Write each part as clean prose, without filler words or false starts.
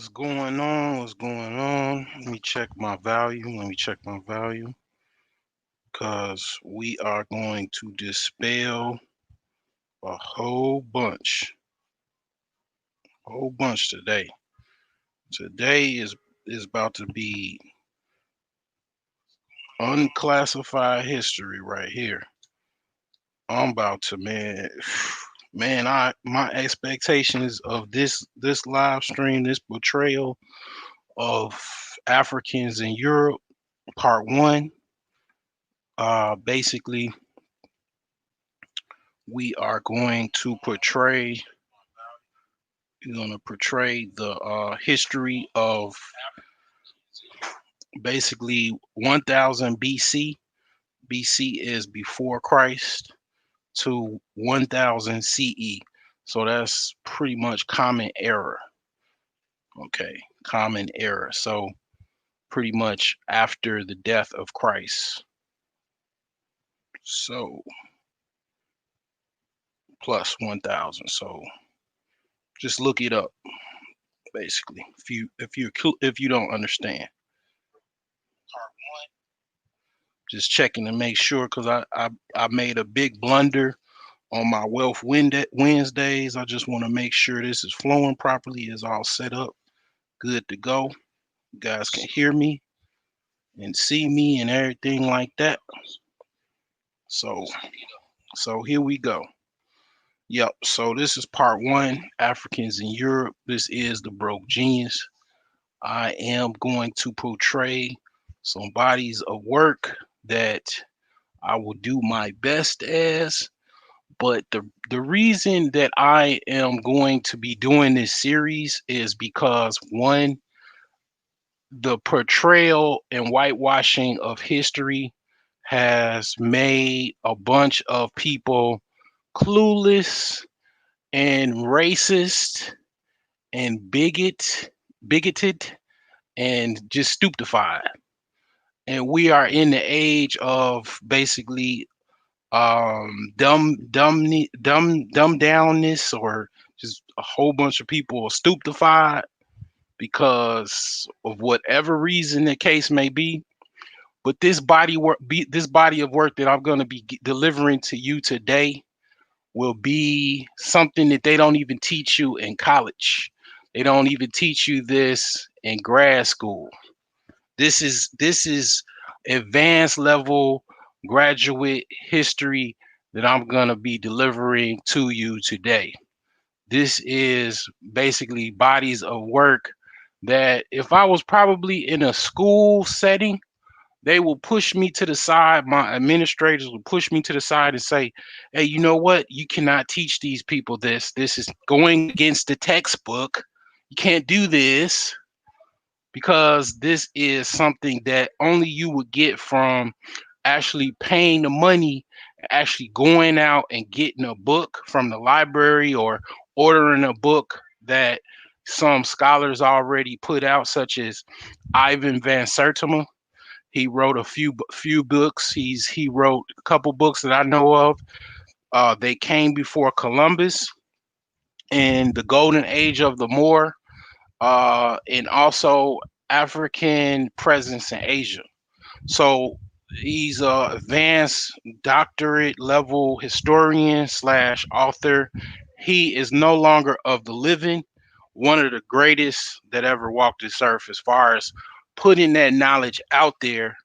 What's going on? What's going on? Let me check my value. Because we are going to dispel a whole bunch today. Today is about to be unclassified history right here. I'm about to man. I my expectations of this live stream, this portrayal of Africans in Europe, part one. Basically, we are going to portray the history of basically 1000 BC. BC is before Christ to 1000 CE. So that's pretty much common era. Okay, common era. So pretty much after the death of Christ. So plus 1000. So just look it up basically. If you don't understand. Just checking to make sure because I made a big blunder on my Wednesdays. I just want to make sure this is flowing properly, is all set up, good to go. You guys can hear me and see me and everything like that. So here we go. Yep. So this is part one, Africans in Europe. This is the Broke Genius. I am going to portray some bodies of work that I will do my best as. But the reason that I am going to be doing this series is because one, the portrayal and whitewashing of history has made a bunch of people clueless and racist and bigoted and just stupefied. And we are in the age of basically dumb downness, or just a whole bunch of people are stupefied because of whatever reason the case may be. But this body of work that I'm going to be delivering to you today will be something that they don't even teach you in college. They don't even teach you this in grad school. This is advanced level graduate history that I'm going to be delivering to you today. This is basically bodies of work that if I was probably in a school setting, they will push me to the side. My administrators will push me to the side and say, hey, you know what? You cannot teach these people this. This is going against the textbook. You can't do this because this is something that only you would get from actually paying the money, actually going out and getting a book from the library or ordering a book that some scholars already put out, such as Ivan Van Sertima. He wrote a few books. He wrote a couple books that I know of. They came before Columbus and the golden age of the Moor, and also African presence in Asia. So he's a advanced doctorate level historian slash author. He is no longer of the living, one of the greatest that ever walked this earth as far as putting that knowledge out there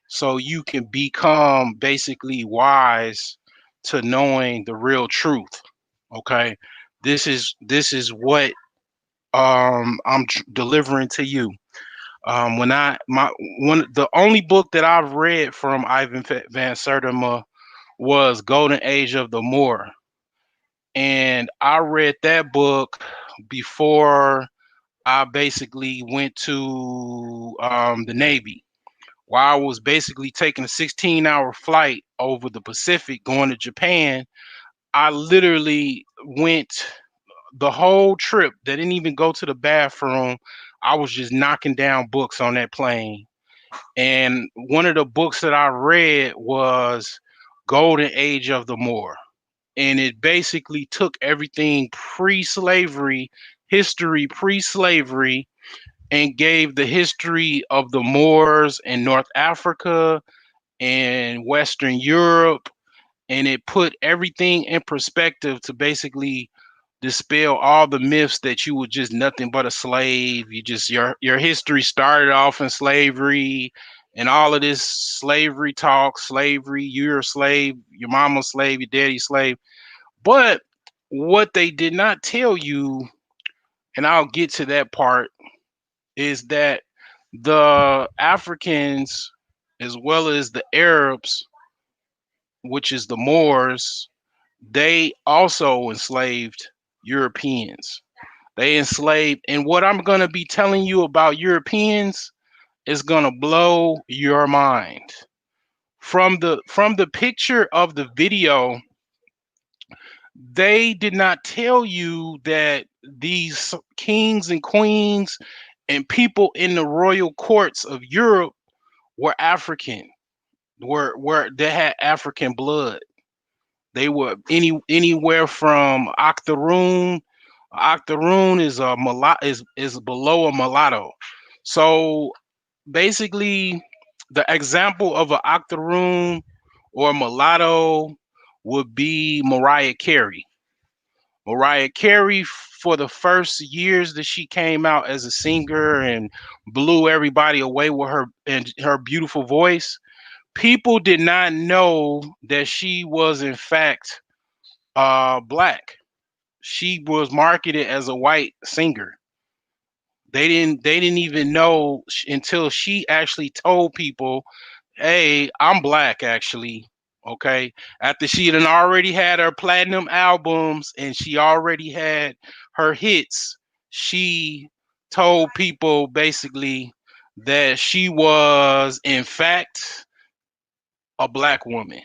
so you can become basically wise to knowing the real truth. Okay. This is what I'm delivering to you. When I my one the only book that I've read from Ivan Van Sertima was Golden Age of the Moor, and I read that book before I basically went to the Navy. While I was basically taking a 16-hour flight over the Pacific going to Japan, I literally went the whole trip. They didn't even go to the bathroom. I was just knocking down books on that plane. And one of the books that I read was Golden Age of the Moor. And it basically took everything pre-slavery, history pre-slavery, and gave the history of the Moors in North Africa and Western Europe, and it put everything in perspective to basically dispel all the myths that you were just nothing but a slave. You just your history started off in slavery and all of this slavery talk, slavery, you're a slave, your mama's slave, your daddy's slave. But what they did not tell you, and I'll get to that part, is that the Africans as well as the Arabs, which is the Moors, they also enslaved Europeans. They enslaved, and what I'm going to be telling you about Europeans is going to blow your mind. From the picture of the video, they did not tell you that these kings and queens and people in the royal courts of Europe were African, were they had African blood. They were anywhere from octoroon. Octoroon is a is below a mulatto. So basically, the example of an octoroon or mulatto would be Mariah Carey. Mariah Carey, for the first years that she came out as a singer and blew everybody away with her and her beautiful voice, people did not know that she was in fact black. She was marketed as a white singer. They didn't even know until she actually told people, "Hey, I'm black actually." Okay, after she had already had her platinum albums and she already had her hits, she told people basically that she was in fact a black woman.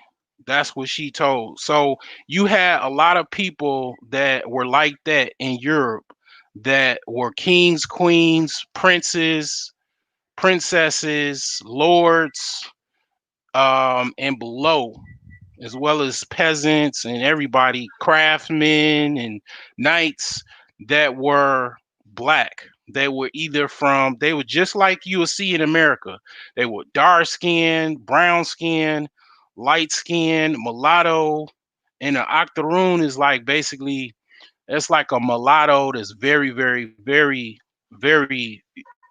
That's what she told. So you had a lot of people that were like that in Europe, that were kings, queens, princes, princesses, lords, and below, as well as peasants and everybody, craftsmen and knights that were black. They were either from, they were just like you will see in America. They were dark skin, brown skin, light skin, mulatto. And an octoroon is like basically, it's like a mulatto that's very, very, very, very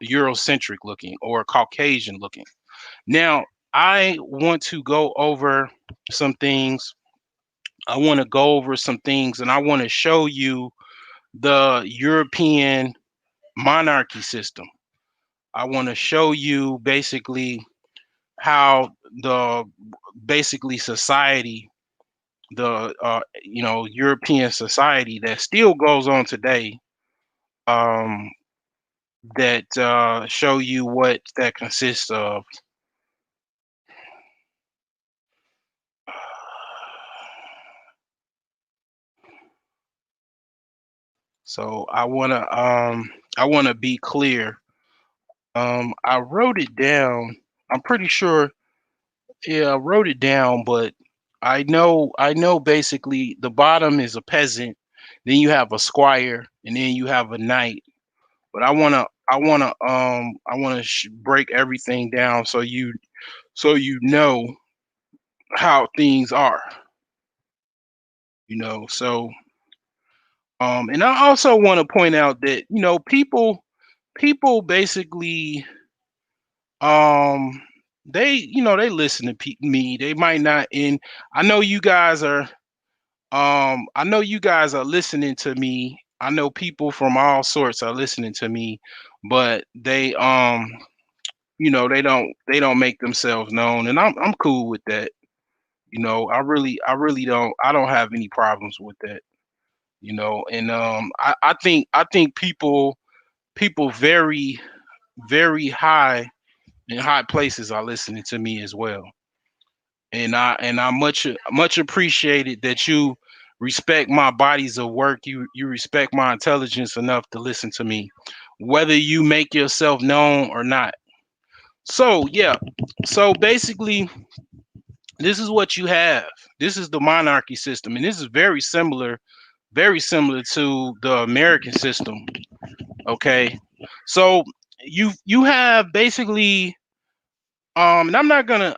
Eurocentric looking or Caucasian looking. Now, I want to go over some things. I want to go over some things and I want to show you the European monarchy system. I want to show you basically how the basically society, the European society that still goes on today, um, that show you what that consists of. So I wanna be clear. I wrote it down. I'm pretty sure, yeah, I wrote it down, but I know basically the bottom is a peasant, then you have a squire, and then you have a knight. But I wanna break everything down so you know how things are, So and I also want to point out that people basically um they listen to me. They might not, and I know you guys are I know you guys are listening to me. I know people from all sorts are listening to me, but they don't make themselves known, and I'm cool with that. I don't have any problems with that. And I think people very, very high in high places are listening to me as well. And I much appreciated that you respect my bodies of work. You respect my intelligence enough to listen to me, whether you make yourself known or not. So yeah, so basically this is what you have. This is the monarchy system, and this is very similar to the American system. Okay, so you have basically and I'm not gonna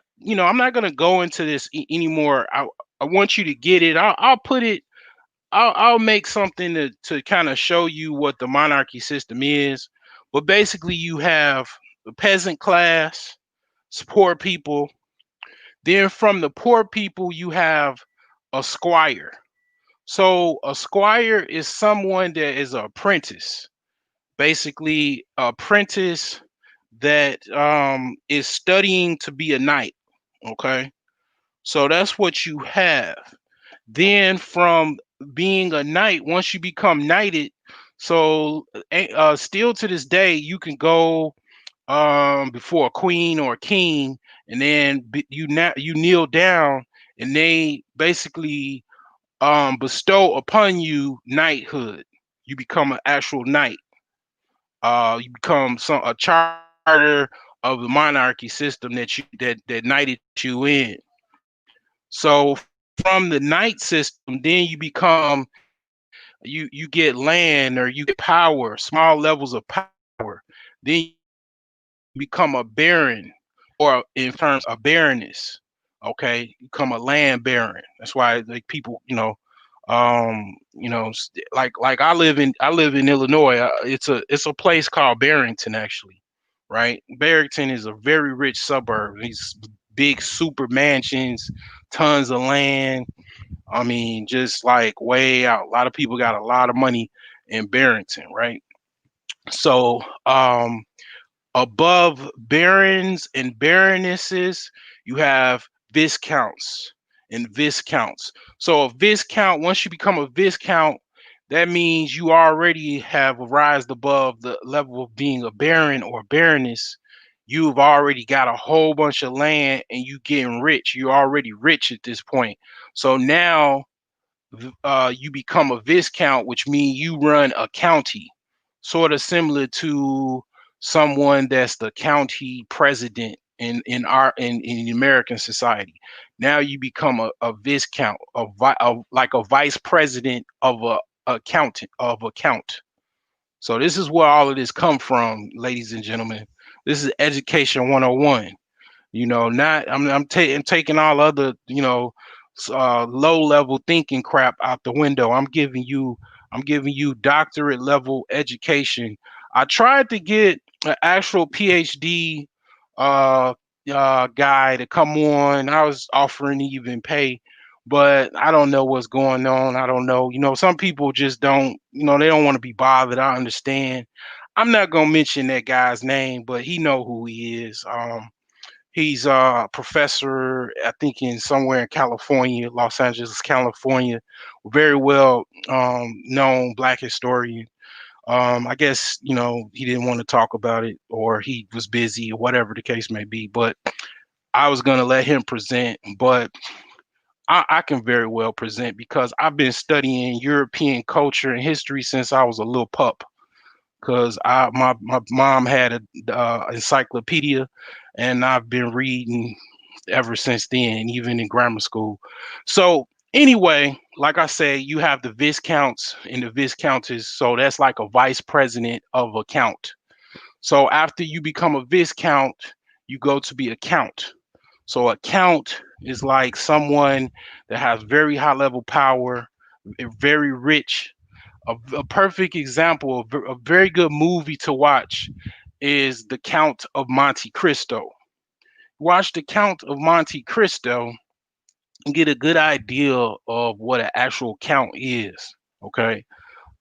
go into this anymore. I want you to get it. I'll put it. I'll make something to kind of show you what the monarchy system is. But basically, you have the peasant class, poor people. Then from the poor people, you have a squire. So a squire is someone that is an apprentice, basically apprentice that is studying to be a knight. Okay, so that's what you have. Then from being a knight, once you become knighted, so still to this day, you can go before a queen or a king, and then you kneel down, and they basically bestow upon you knighthood. You become an actual knight. You become a charter of the monarchy system that knighted you in. So from the knight system, then you become you get land or you get power, small levels of power. Then you become a baron, or in terms a baroness. Okay, you become a land baron. That's why like people, like I live in Illinois. It's a place called Barrington actually, right? Barrington is a very rich suburb. These big super mansions, tons of land. I mean, just like way out. A lot of people got a lot of money in Barrington, right? So, above barons and baronesses, you have viscounts and viscounts. So a viscount, once you become a viscount, that means you already have rised above the level of being a baron or baroness. You've already got a whole bunch of land and you getting rich. You're already rich at this point. So now you become a viscount, which means you run a county, sort of similar to someone that's the county president in American society. Now you become a viscount, like a vice president of a accountant of a count. So this is where all of this come from, ladies and gentlemen. This is education 101. Not I'm taking all other low level thinking crap out the window. I'm giving you doctorate level education. I tried to get an actual PhD uh guy to come on. I was offering to even pay, but I don't know what's going on. I don't know. Some people just don't. They don't want to be bothered. I understand. I'm not gonna mention that guy's name, but he know who he is. He's a professor, I think, in somewhere in California, Los Angeles, California. Very well known Black historian. I guess he didn't want to talk about it, or he was busy, or whatever the case may be. But I was gonna let him present, but I can very well present because I've been studying European culture and history since I was a little pup because my mom had a encyclopedia, and I've been reading ever since then, even in grammar school. So anyway, like I say, you have the viscounts and the viscountess. So that's like a vice president of a count. So after you become a viscount, you go to be a count. So a count is like someone that has very high level power, very rich. A perfect example of a very good movie to watch is The Count of Monte Cristo. Watch The Count of Monte Cristo and get a good idea of what an actual count is. Okay.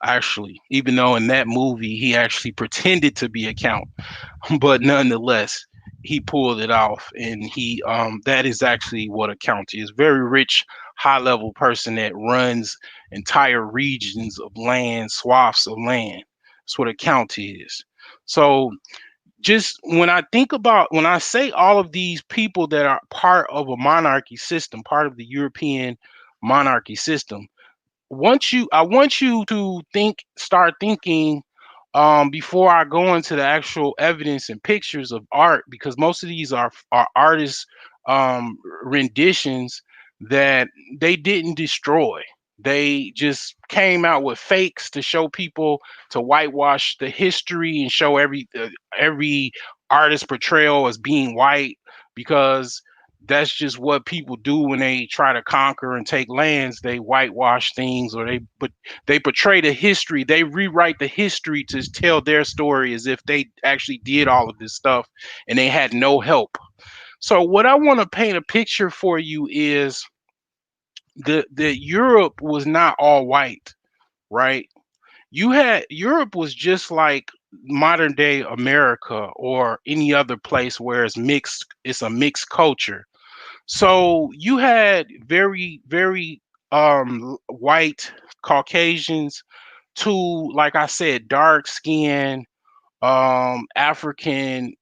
Actually, even though in that movie he actually pretended to be a count, but nonetheless, he pulled it off, and he that is actually what a count is. Very rich, high level person that runs entire regions of land, swaths of land. That's what a count is. So just when I say all of these people that are part of a monarchy system, part of the European monarchy system, I want you to start thinking before I go into the actual evidence and pictures of art, because most of these are artists renditions that they didn't destroy. They just came out with fakes to show people, to whitewash the history and show every artist portrayal as being white, because that's just what people do when they try to conquer and take lands. They whitewash things, or they portray the history. They rewrite the history to tell their story as if they actually did all of this stuff and they had no help. So what I want to paint a picture for you is the Europe was not all white, right? You had Europe was just like modern day America or any other place where it's a mixed culture. So you had very white Caucasians to, like I said, dark skin African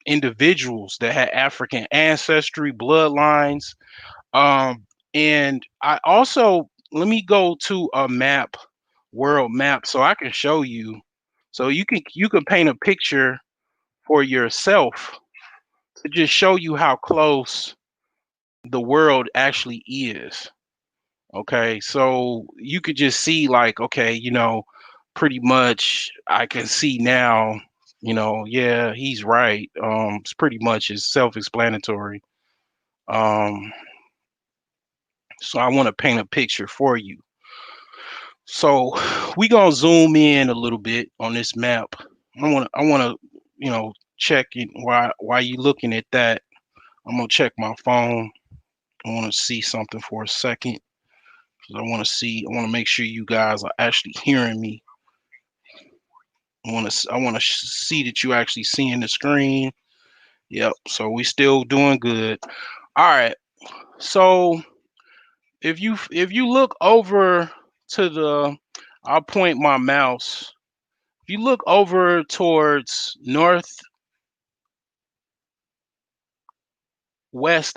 individuals that had African ancestry, bloodlines. And I also, let me go to a map, world map, so I can show you, so you can paint a picture for yourself to just show you how close the world actually is. Okay, so you could just see, like, okay, pretty much I can see now, yeah, he's right. It's pretty much is self-explanatory. Um, so I want to paint a picture for you. So we gonna zoom in a little bit on this map. I wanna, check it while you looking at that. I'm gonna check my phone. I wanna see something for a second. 'Cause I wanna make sure you guys are actually hearing me. I wanna see that you actually seeing the screen. Yep. So we still doing good. All right. So if you look over to the, I'll point my mouse. If you look over towards northwest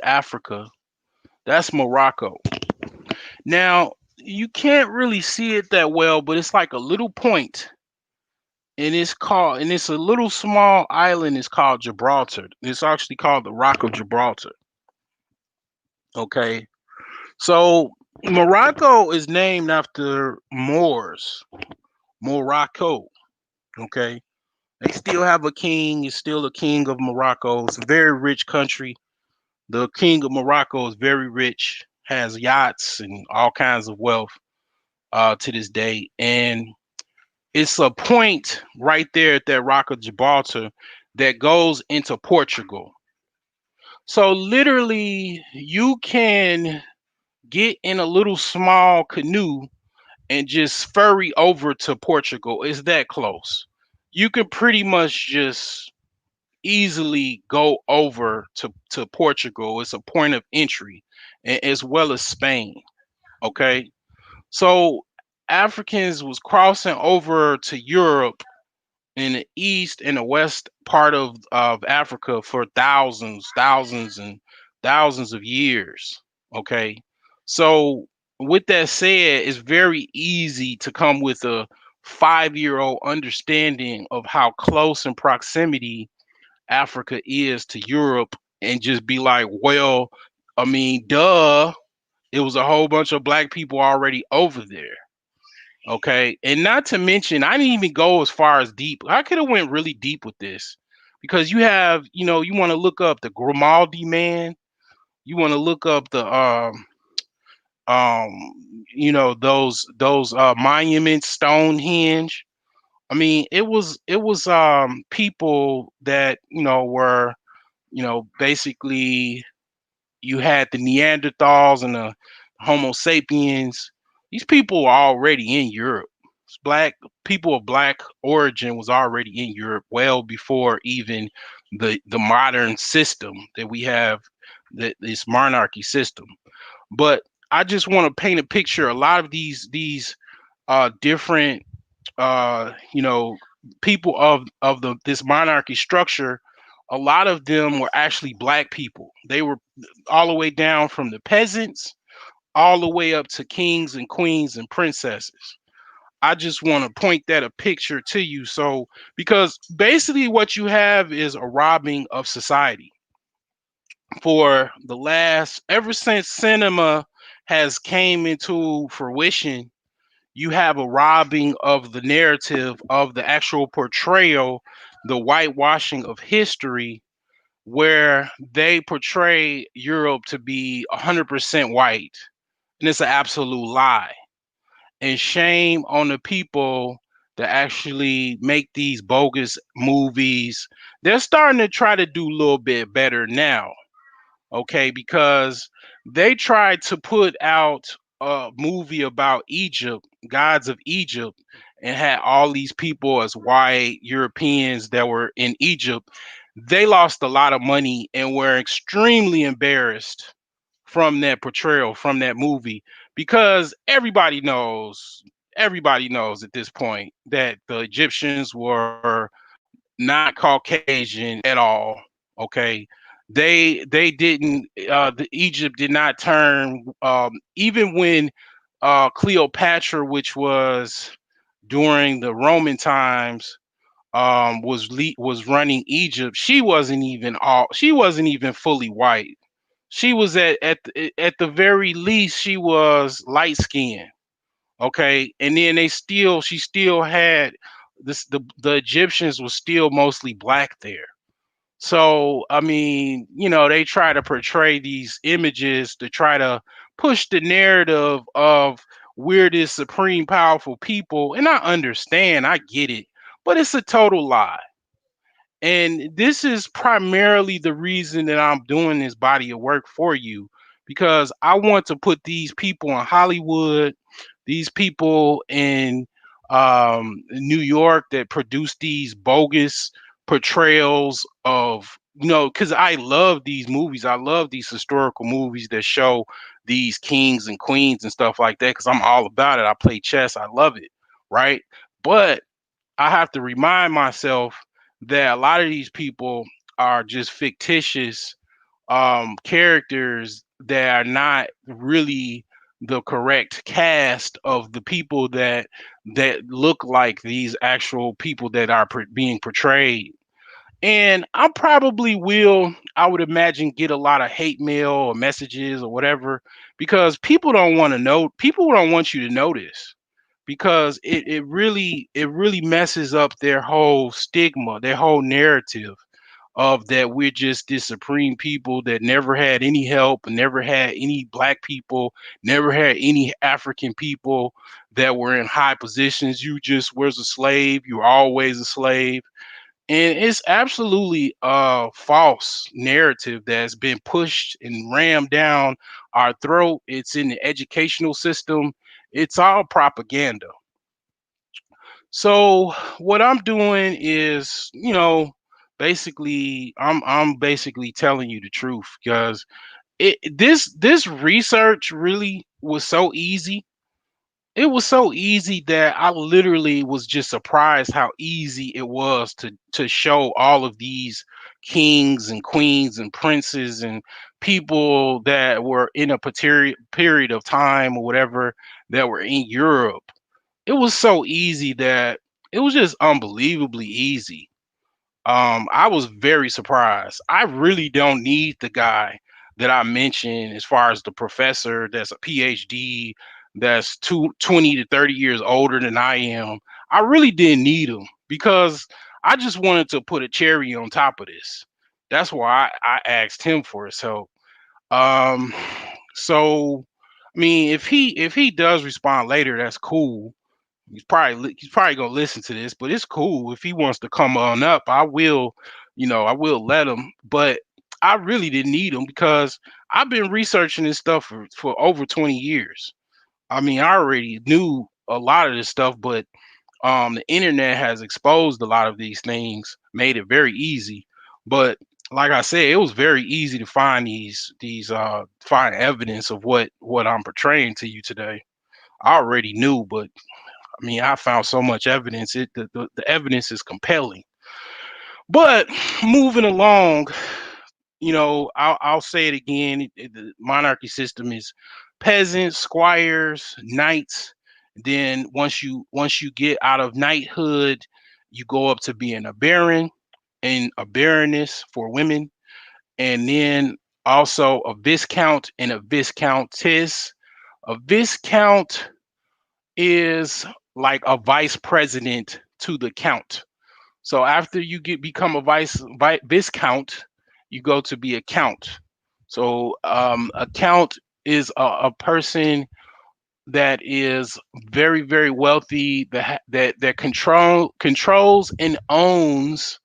Africa, that's Morocco. Now, you can't really see it that well, but it's like a little point, and it's a little small island. It's called Gibraltar. It's actually called the Rock of Gibraltar. Okay. So Morocco is named after Moors, Morocco. Okay. They still have a king. It's still a king of Morocco. It's a very rich country. The king of Morocco is very rich, has yachts and all kinds of wealth to this day. And it's a point right there at that Rock of Gibraltar that goes into Portugal. So literally, you can get in a little small canoe and just ferry over to Portugal. It's that close. You can pretty much just easily go over to Portugal. It's a point of entry, as well as Spain. Okay. So Africans was crossing over to Europe in the east and the west part of Africa for thousands and thousands of years. Okay. So with that said, it's very easy to come with a 5-year old understanding of how close in proximity Africa is to Europe and just be like, well, I mean, duh, it was a whole bunch of black people already over there. Okay. And not to mention, I didn't even go as far as deep. I could have went really deep with this because you want to look up the Grimaldi man. You want to look up the those monuments, Stonehenge. I mean, it was people that, were, basically you had the Neanderthals and the Homo sapiens. These people were already in Europe. Black people of black origin was already in Europe well before even the modern system that we have, this monarchy system. But I just want to paint a picture. A lot of these different people of this monarchy structure, a lot of them were actually black people. They were all the way down from the peasants all the way up to kings and queens and princesses. I just want to point that a picture to you. So, because basically what you have is a robbing of society for the last, ever since cinema has came into fruition, you have a robbing of the narrative of the actual portrayal, the whitewashing of history, where they portray Europe to be 100% white. And it's an absolute lie. And shame on the people that actually make these bogus movies. They're starting to try to do a little bit better now, okay? Because they tried to put out a movie about Egypt, gods of Egypt, and had all these people as white Europeans that were in Egypt. They lost a lot of money and were extremely embarrassed from that portrayal, from that movie, because everybody knows at this point that the Egyptians were not Caucasian at all. Okay, they didn't. The Egypt did not turn. Even when Cleopatra, which was during the Roman times, was running Egypt, she wasn't even fully white. She was at the very least she was light skinned. Okay, and then she still had this, the Egyptians was still mostly black there. So I mean, they try to portray these images to try to push the narrative of we're this supreme powerful people, and I understand, I get it, but it's a total lie. And this is primarily the reason that I'm doing this body of work for you, because I want to put these people in Hollywood, these people in New York that produce these bogus portrayals of, because I love these movies. I love these historical movies that show these kings and queens and stuff like that, because I'm all about it. I play chess. I love it. Right. But I have to remind myself that a lot of these people are just fictitious characters that are not really the correct cast of the people that look like these actual people that are being portrayed. And I would imagine, get a lot of hate mail or messages or whatever, because people don't want you to know this, because it really messes up their whole stigma, their whole narrative of that we're just this supreme people that never had any help, never had any black people, never had any African people that were in high positions. You just was a slave, you were always a slave. And it's absolutely a false narrative that's been pushed and rammed down our throat. It's in the educational system. It's all propaganda. So what I'm doing is, basically I'm basically telling you the truth, because this research really was so easy. It was so easy that I literally was just surprised how easy it was to show all of these kings and queens and princes and people that were in a period of time or whatever that were in Europe. It was so easy that it was just unbelievably easy. I was very surprised. I really don't need the guy that I mentioned, as far as the professor that's a PhD, that's 20 to 30 years older than I am. I really didn't need him, because I just wanted to put a cherry on top of this. That's why I asked him for his help. Um, so I mean, if he does respond later, that's cool. He's probably gonna listen to this, but it's cool if he wants to come on up. I will let him. But I really didn't need him, because I've been researching this stuff for over 20 years. I mean, I already knew a lot of this stuff, but the internet has exposed a lot of these things, made it very easy. But like I said, it was very easy to find find evidence of what I'm portraying to you today. I already knew, but I mean, I found so much evidence. The evidence is compelling. But moving along, I'll say it again. The monarchy system is peasants, squires, knights. Then once you get out of knighthood, you go up to being a baron and a baroness for women, and then also a viscount and a viscountess. A viscount is like a vice president to the count. So after you become a viscount, you go to be a count. So a count is a person that is very very wealthy, that controls and owns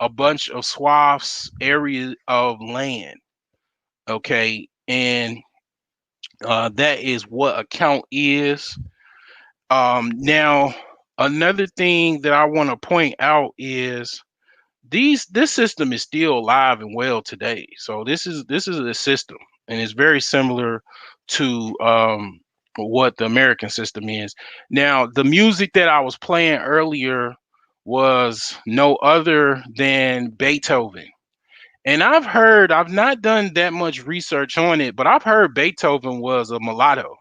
a bunch of swaths area of land. Okay, and that is what a count is. Now another thing that I want to point out is this system is still alive and well today. So this is a system, and it's very similar to what the American system is. Now, the music that I was playing earlier was no other than Beethoven. And I've not done that much research on it, but I've heard Beethoven was a mulatto.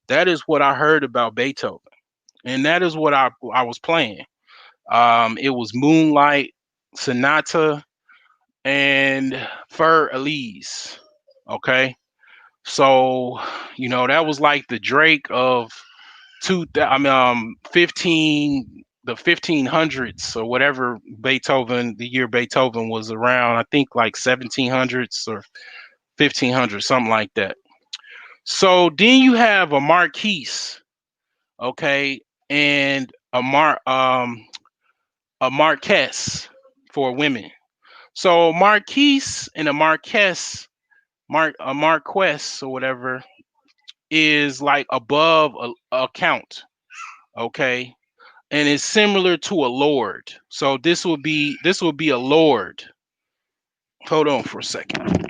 That is what I heard about Beethoven. And that is what I was playing. It was Moonlight Sonata and Fur Elise. Okay. So, that was like the Drake of 1500s or whatever. Beethoven, the year Beethoven was around, I think like 1700s or 1500s, something like that. So then you have a Marquise, okay, and a Marquess for women. So Marquise and a Marquess, a Marquess or whatever, is like above a count, okay, and it's similar to a lord. So this will be a lord. Hold on for a second.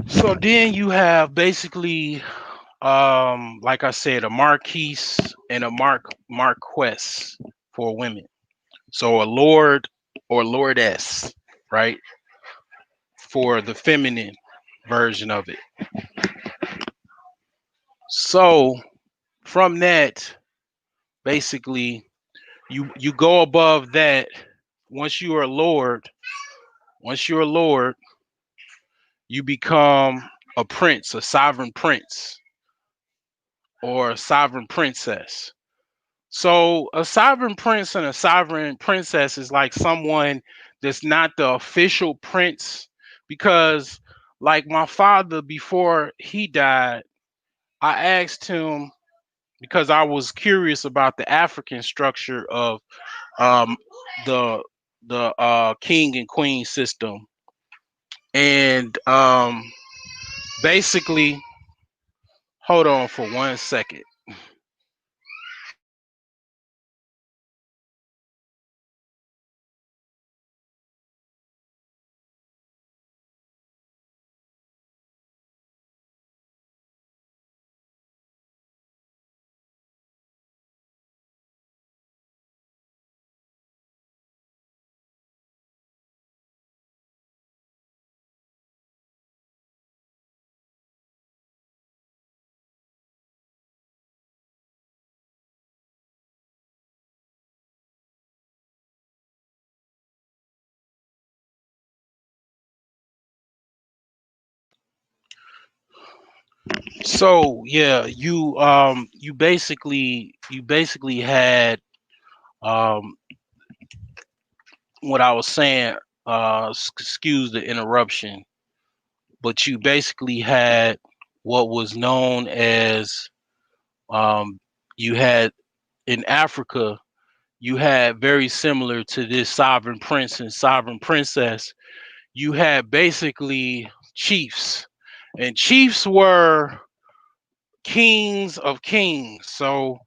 So then you have basically, like I said, a marquise and a marquess for women. So a lord or lordess, right, for the feminine version of it. So from that, basically, you go above that. Once you are a lord, once you're a lord, you become a prince, a sovereign prince, or a sovereign princess. So a sovereign prince and a sovereign princess is like someone that's not the official prince, because like my father before he died, I asked him, because I was curious about the African structure of um the the king and queen system. And basically, hold on for 1 second. So yeah, you basically had um what I was saying, excuse the interruption, but you basically had what was known as, um you had in Africa, you had very similar to this sovereign prince and sovereign princess, you had basically chiefs, and chiefs were kings of kings. So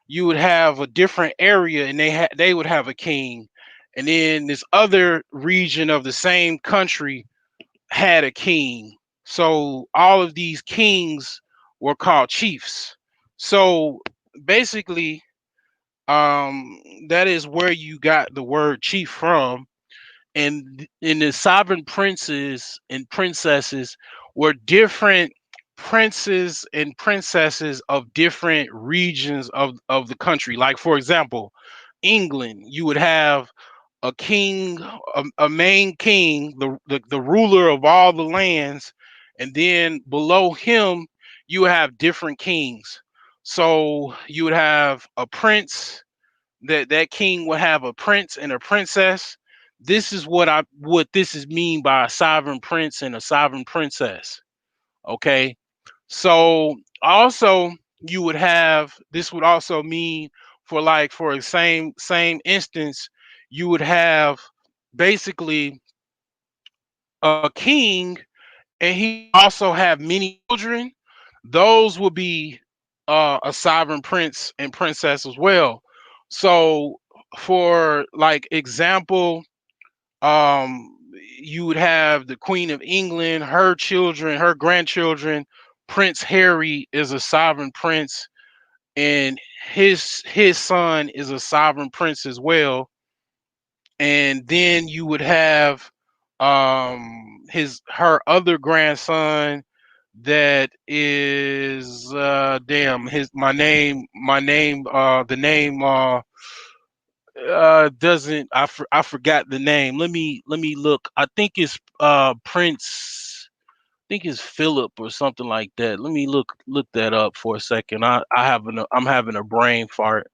you would have a different area, and they would have a king, and then this other region of the same country had a king. So all of these kings were called chiefs. So basically, that is where you got the word chief from. And in the sovereign princes and princesses were different princes and princesses of different regions of the country. Like, for example, England, you would have a king, a main king, the ruler of all the lands, and then below him you have different kings. So you would have a prince, that king would have a prince and a princess. This is what this is mean by a sovereign prince and a sovereign princess. Okay. So also you would have, this would also mean, for like, for the same instance, you would have basically a king, and he would also have many children. Those would be a sovereign prince and princess as well. So for like example, um you would have the Queen of England, her children, her grandchildren. Prince Harry is a sovereign prince, and his son is a sovereign prince as well. And then you would have his her other grandson, that is damn, his my name the name doesn't, I forgot the name. Let me look. I think it's Prince, I think it's Philip or something like that. Let me look that up for a second. I'm having a brain fart.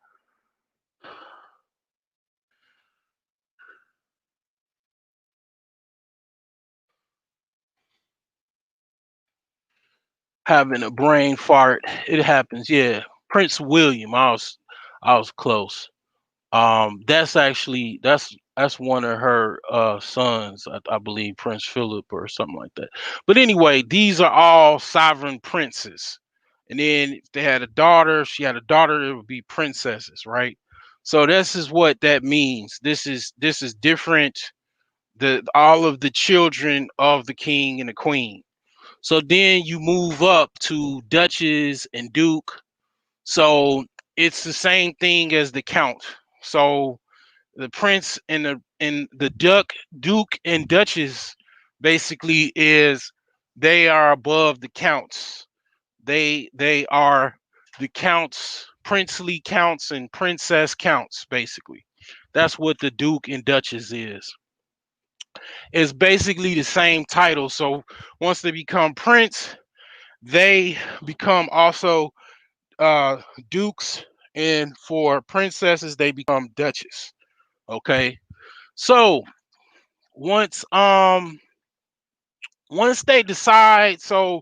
Having a brain fart. It happens. Yeah. Prince William. I was close. That's actually that's one of her sons, I believe, Prince Philip or something like that. But anyway, these are all sovereign princes. And then if they had a daughter, she had a daughter, it would be princesses, right? So this is what that means. This is different. The All of the children of the king and the queen. So then you move up to duchess and duke. So it's the same thing as the count. So the prince and the duke and duchess basically is, they are above the counts. They are the counts, princely counts and princess counts, basically. That's what the duke and duchess is. It's basically the same title. So once they become prince, they become also uh dukes, and for princesses they become duchess. Okay. So once um once they decide, so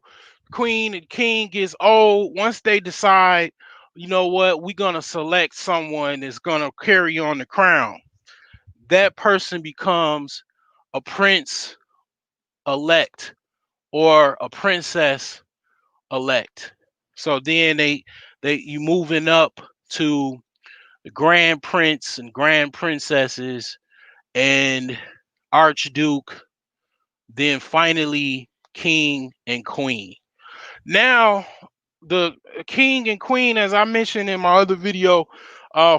queen and king gets old, once they decide, you know what, we're gonna select someone that's gonna carry on the crown, that person becomes a prince elect or a princess elect. So then they you moving up to the grand prince and grand princesses and archduke, then finally king and queen. Now, the king and queen, as I mentioned in my other video,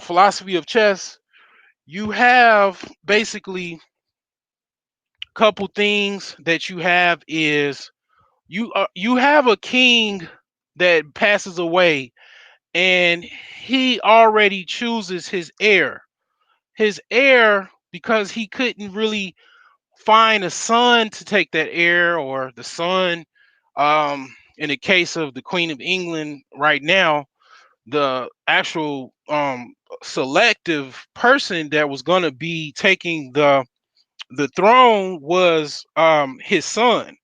philosophy of chess, you have basically a couple things that you have is, you have a king that passes away, and he already chooses his heir. His heir, because he couldn't really find a son to take that heir, or the son, in the case of the Queen of England right now, the actual selective person that was going to be taking the throne was his son.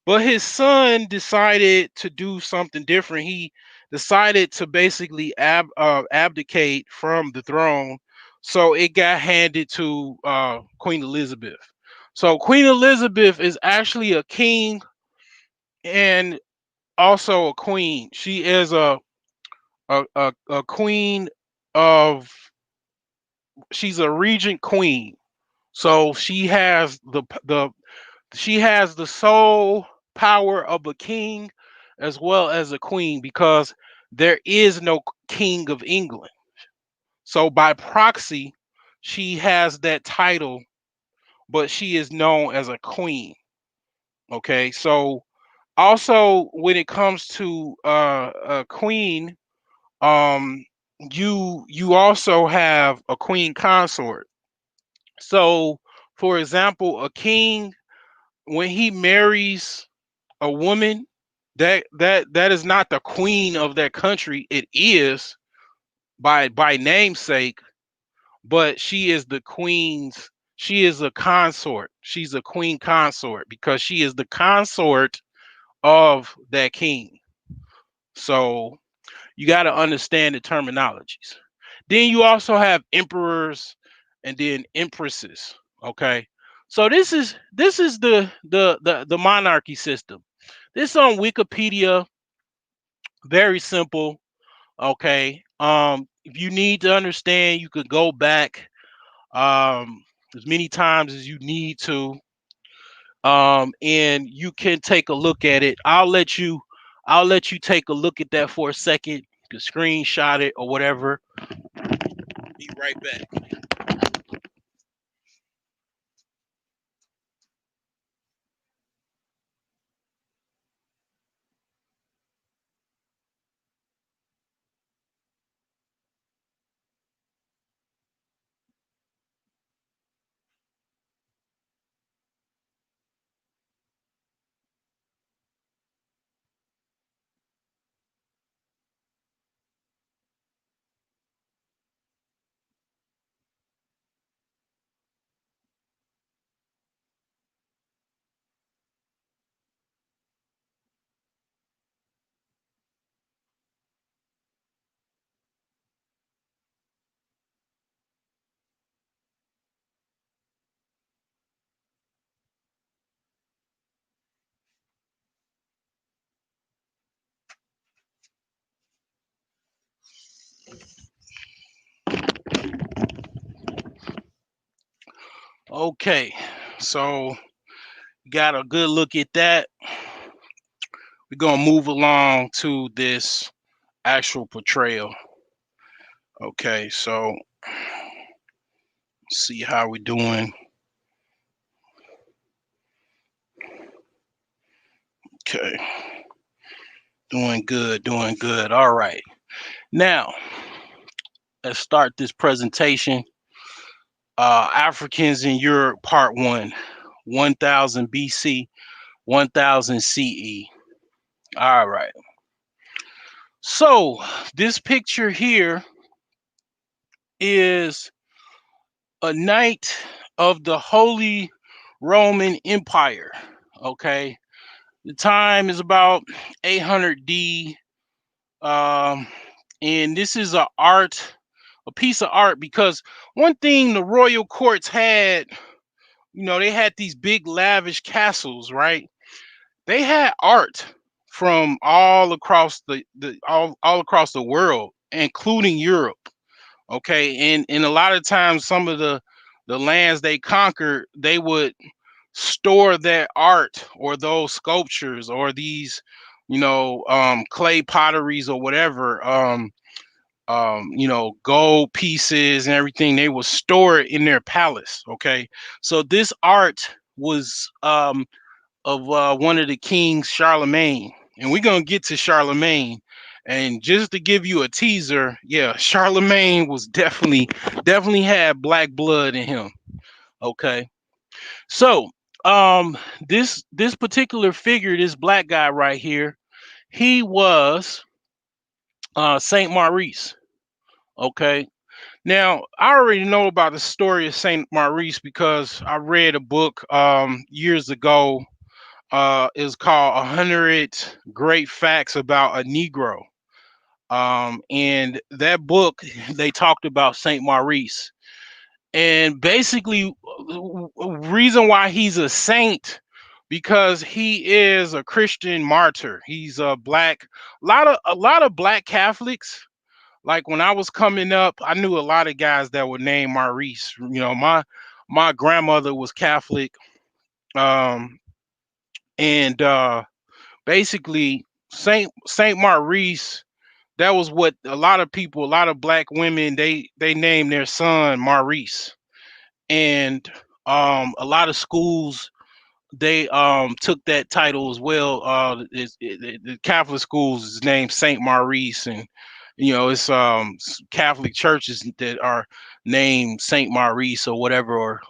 But his son decided to do something different. He decided to basically abdicate from the throne, so it got handed to Queen Elizabeth. So Queen Elizabeth is actually a king and also a queen. She is a queen of, she's a regent queen. So she has the sole power of a king, as well as a queen, because there is no king of England. So by proxy, she has that title, but she is known as a queen. Okay, so also when it comes to a queen, um, you also have a queen consort. So, for example, a king, when he marries a woman, that is not the queen of that country. It is by namesake, but she is the queen's. She is a consort. She's a queen consort because she is the consort of that king. So you got to understand the terminologies. Then you also have emperors and then empresses. Okay, so this is the monarchy system. This on Wikipedia, very simple. Okay, if you need to understand, you could go back as many times as you need to, and you can take a look at it. I'll let you take a look at that for a second. You can screenshot it or whatever. Be right back. Okay, so got a good look at that. We're gonna move along to this actual portrayal. Okay, so see how we're doing. Okay, doing good, doing good. All right, now let's start this presentation. Africans in Europe, Part One, 1000 BC, 1000 CE. All right. So this picture here is a knight of the Holy Roman Empire. Okay, the time is about 800 D, um, and this is a piece of art, because one thing the royal courts had, they had these big lavish castles, right? They had art from all across all across the world, including Europe. Okay, and a lot of times some of the lands they conquered, they would store their art or those sculptures or these, clay potteries or whatever, gold pieces and everything. They would store it in their palace. Okay, so this art was of one of the kings, Charlemagne, and we're gonna get to Charlemagne. And just to give you a teaser, yeah, Charlemagne was definitely had black blood in him. Okay, so this particular figure, this black guy right here, he was Saint Maurice. Okay, now I already know about the story of Saint Maurice because I read a book years ago. Is called 100 Great Facts About a Negro. And that book, they talked about Saint Maurice. And basically, reason why he's a saint, because he is a Christian martyr. He's a black, a lot of black Catholics. Like when I was coming up, I knew a lot of guys that were named Maurice. My grandmother was Catholic. And basically, Saint Maurice. That was what a lot of people, a lot of black women, they named their son Maurice, and a lot of schools they took that title as well. The Catholic schools is named Saint Maurice, and it's Catholic churches that are named Saint Maurice or whatever, or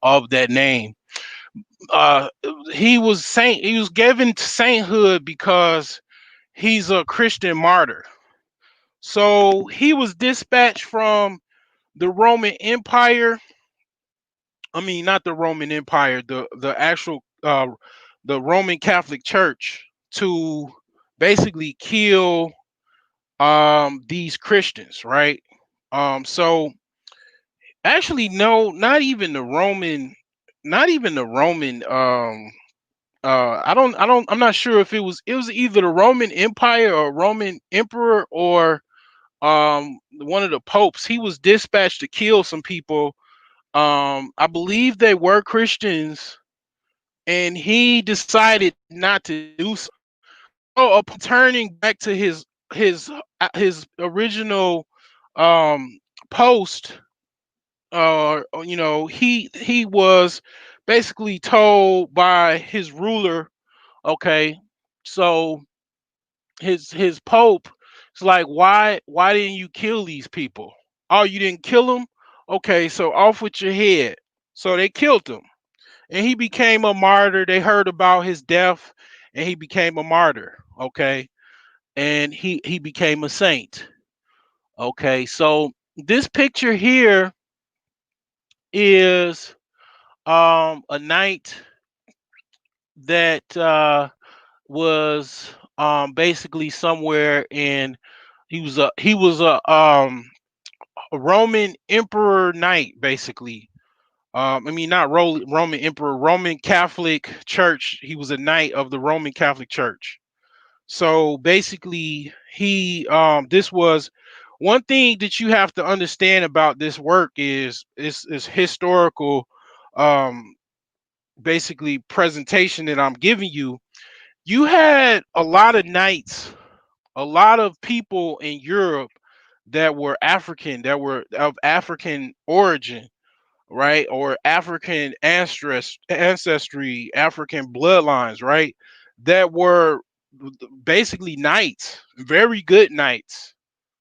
of that name. Uh, he was given to sainthood because he's a Christian martyr. So he was dispatched from the Roman Empire. I mean, not the Roman Empire, the actual the Roman Catholic Church, to basically kill these Christians, right? So actually, no, not even the Roman I'm not sure if it was either the Roman Empire or Roman Emperor, or one of the popes. He was dispatched to kill some people. I believe they were Christians, and he decided not to do so. So upon turning back to his original um post, he was basically told by his ruler, okay, so his pope is like, why didn't you kill these people? Oh, you didn't kill them? Okay, so off with your head. So they killed him, and he became a martyr. They heard about his death, and he became a martyr. Okay, and he became a saint. Okay, so this picture here is a knight that was basically somewhere in he was a Roman emperor knight, basically. I mean, not Roman emperor, Roman Catholic Church. He was a knight of the Roman Catholic Church. So basically, this was one thing that you have to understand about this work is historical, um, basically presentation that I'm giving you. You had a lot of knights, a lot of people in Europe that were African, that were of African origin, right? Or African ancestry, African bloodlines, right? That were basically knights, very good knights,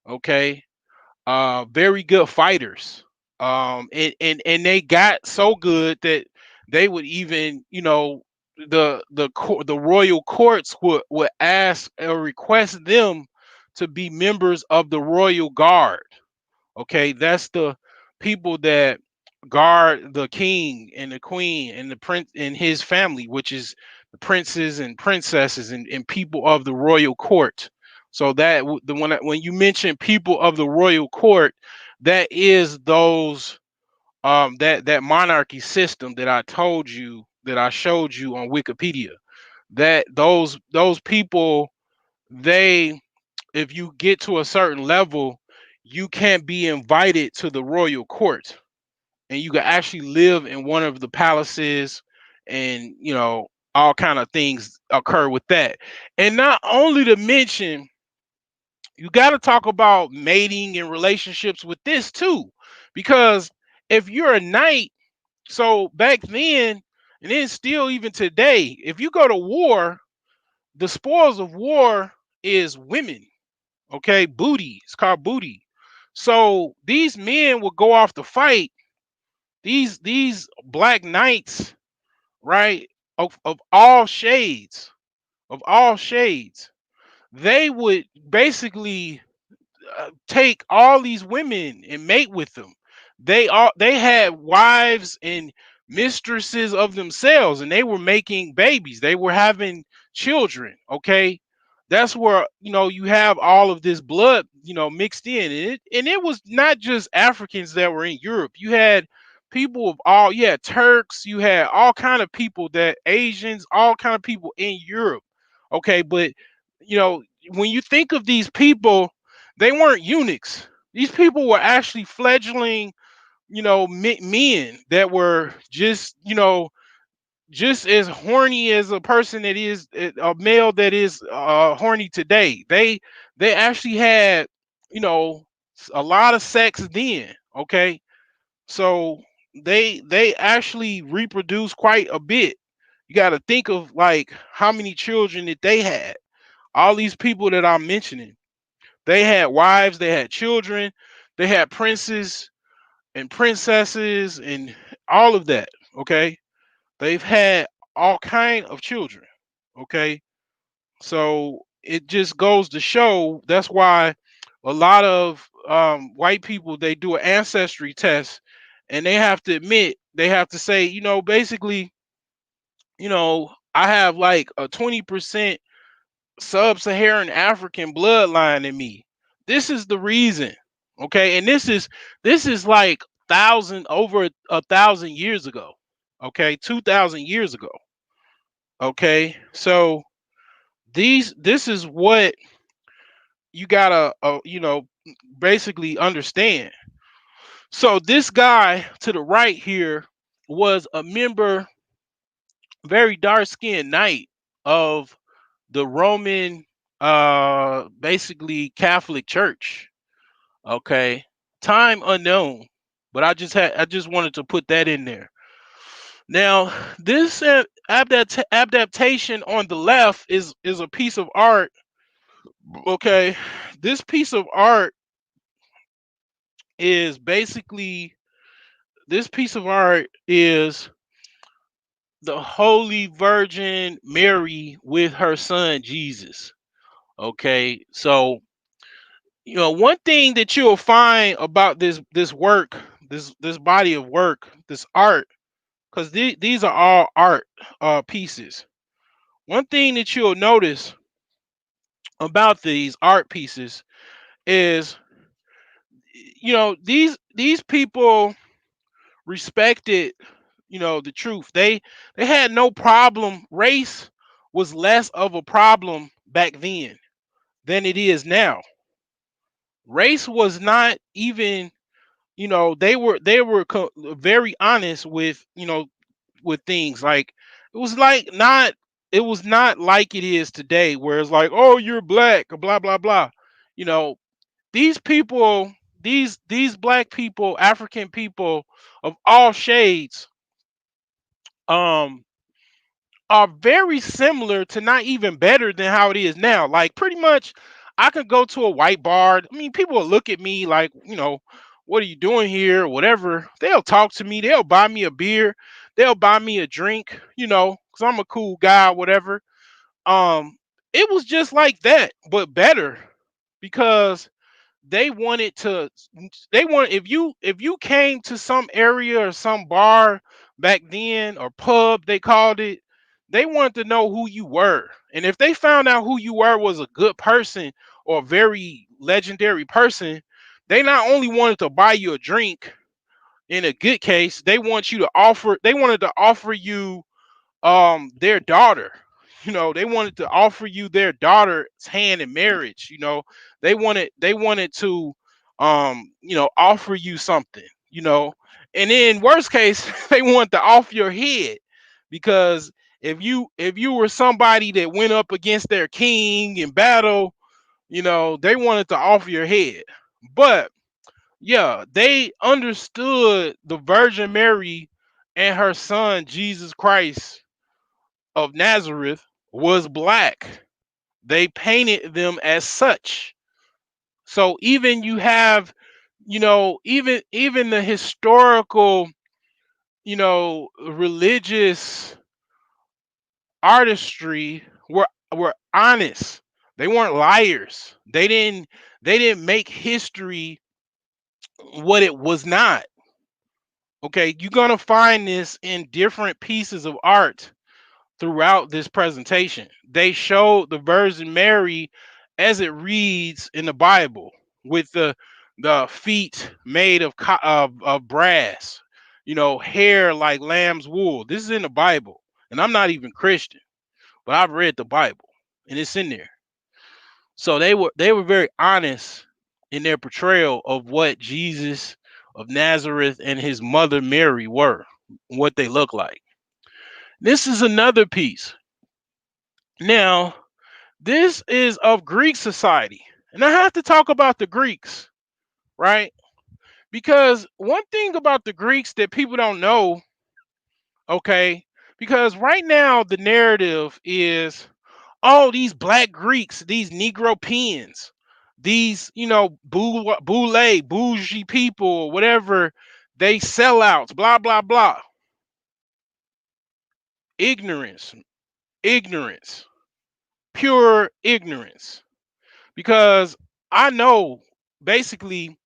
okay? Very good fighters. And they got so good that they would even, the royal courts would ask or request them to be members of the royal guard. Okay, that's the people that guard the king and the queen and the prince and his family, which is the princes and princesses and people of the royal court. So the when you mention people of the royal court, that is those that monarchy system that I told you, that I showed you on Wikipedia. That those people, they, if you get to a certain level, you can't be invited to the royal court, and you can actually live in one of the palaces, and all kind of things occur with that. And not only to mention, you got to talk about mating and relationships with this too, because if you're a knight, so back then, and then still even today, if you go to war, the spoils of war is women. Okay, booty. It's called booty. So these men would go off to fight. These black knights, right? Of all shades, of all shades, they would basically take all these women and mate with them. They had wives and mistresses of themselves, and they were making babies. They were having children. Okay, that's where you have all of this blood mixed in, and it was not just Africans that were in Europe. You had people of all, you had Turks, you had all kind of people, that Asians, all kind of people in Europe. Okay, but you know when you think of these people, they weren't eunuchs. These people were actually fledgling, men that were just, just as horny as a person that is a male that is horny today. They actually had, you know, a lot of sex then. Okay, so they actually reproduce quite a bit. You got to think of like how many children that they had. All these people that I'm mentioning, they had wives, they had children, they had princes and princesses and all of that. Okay, they've had all kind of children. Okay, so it just goes to show that's why a lot of white people, they do an ancestry test, and they have to admit, they have to say, you know, basically, you know, I have like a 20% sub-Saharan African bloodline in me. This is the reason. Okay, and this is like thousand over 1,000 years ago. Okay, 2,000 years ago. Okay, so this is what you gotta basically understand. So this guy to the right here was a member, very dark skinned knight of the Roman, basically Catholic Church. Okay, time unknown, but I just wanted to put that in there. Now this adaptation on the left is a piece of art. Okay, this piece of art is basically, this piece of art is the Holy Virgin Mary with her son Jesus. Okay, so one thing that you'll find about this work, this body of work, this art, because these are all art pieces. One thing that you'll notice about these art pieces is, these people respected, the truth. They had no problem. Race was less of a problem back then than it is now. Race was not even, they were very honest with, with things. Like, it was like not it was not like it is today, where it's like, oh, you're black, blah blah blah. you know these people, these black people, African people of all shades, um are very similar to, not even better than how it is now. Like, pretty much, I could go to a white bar. I mean, people will look at me like, what are you doing here? Whatever. They'll talk to me. They'll buy me a beer. They'll buy me a drink, because I'm a cool guy, whatever. Um, it was just like that, but better, because they wanted to they want if you came to some area or some bar back then, or pub they called it, they wanted to know who you were. And if they found out who you were was a good person, or a very legendary person, they not only wanted to buy you a drink. In a good case, they wanted to offer you their daughter. They wanted to offer you their daughter's hand in marriage. They wanted to offer you something. And then, worst case, they want to off your head, because if you were somebody that went up against their king in battle, they wanted to off your head. But yeah, they understood the Virgin Mary and her son Jesus Christ of Nazareth was black. They painted them as such. So even you have, even the historical, religious artistry were honest. They weren't liars. They didn't make history what it was not. Okay, you're gonna find this in different pieces of art throughout this presentation. They showed the Virgin Mary as it reads in the Bible, with the feet made of brass, hair like lamb's wool. This is in the Bible, and I'm not even Christian, but I've read the Bible, and it's in there. So they were very honest in their portrayal of what Jesus of Nazareth and his mother Mary were, what they look like. This is another piece. Now, this is of Greek society. And I have to talk about the Greeks, right? Because one thing about the Greeks that people don't know, okay, because right now the narrative is, oh, these black Greeks, these Negropeans, these, boule, bougie people, or whatever, they sellouts, blah, blah, blah. Ignorance, ignorance, pure ignorance. Because I know basically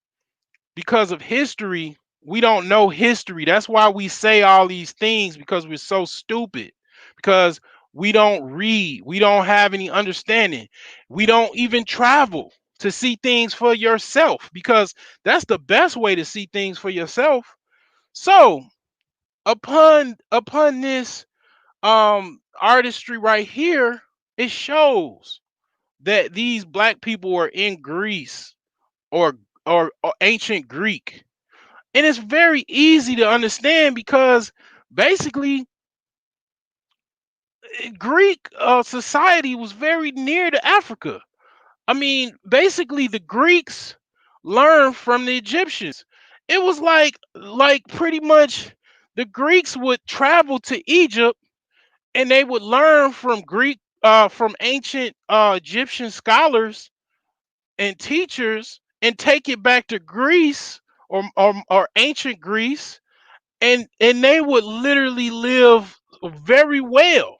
because of history, we don't know history. That's why we say all these things because we're so stupid. Because we don't read, we don't have any understanding. We don't even travel to see things for yourself because that's the best way to see things for yourself. So, upon this artistry right here, it shows that these black people were in Greece or or ancient Greek. And it's very easy to understand because basically Greek society was very near to Africa. I mean, basically the Greeks learned from the Egyptians. It was like pretty much the Greeks would travel to Egypt and they would learn from from ancient Egyptian scholars and teachers and take it back to Greece or ancient Greece, and they would literally live very well.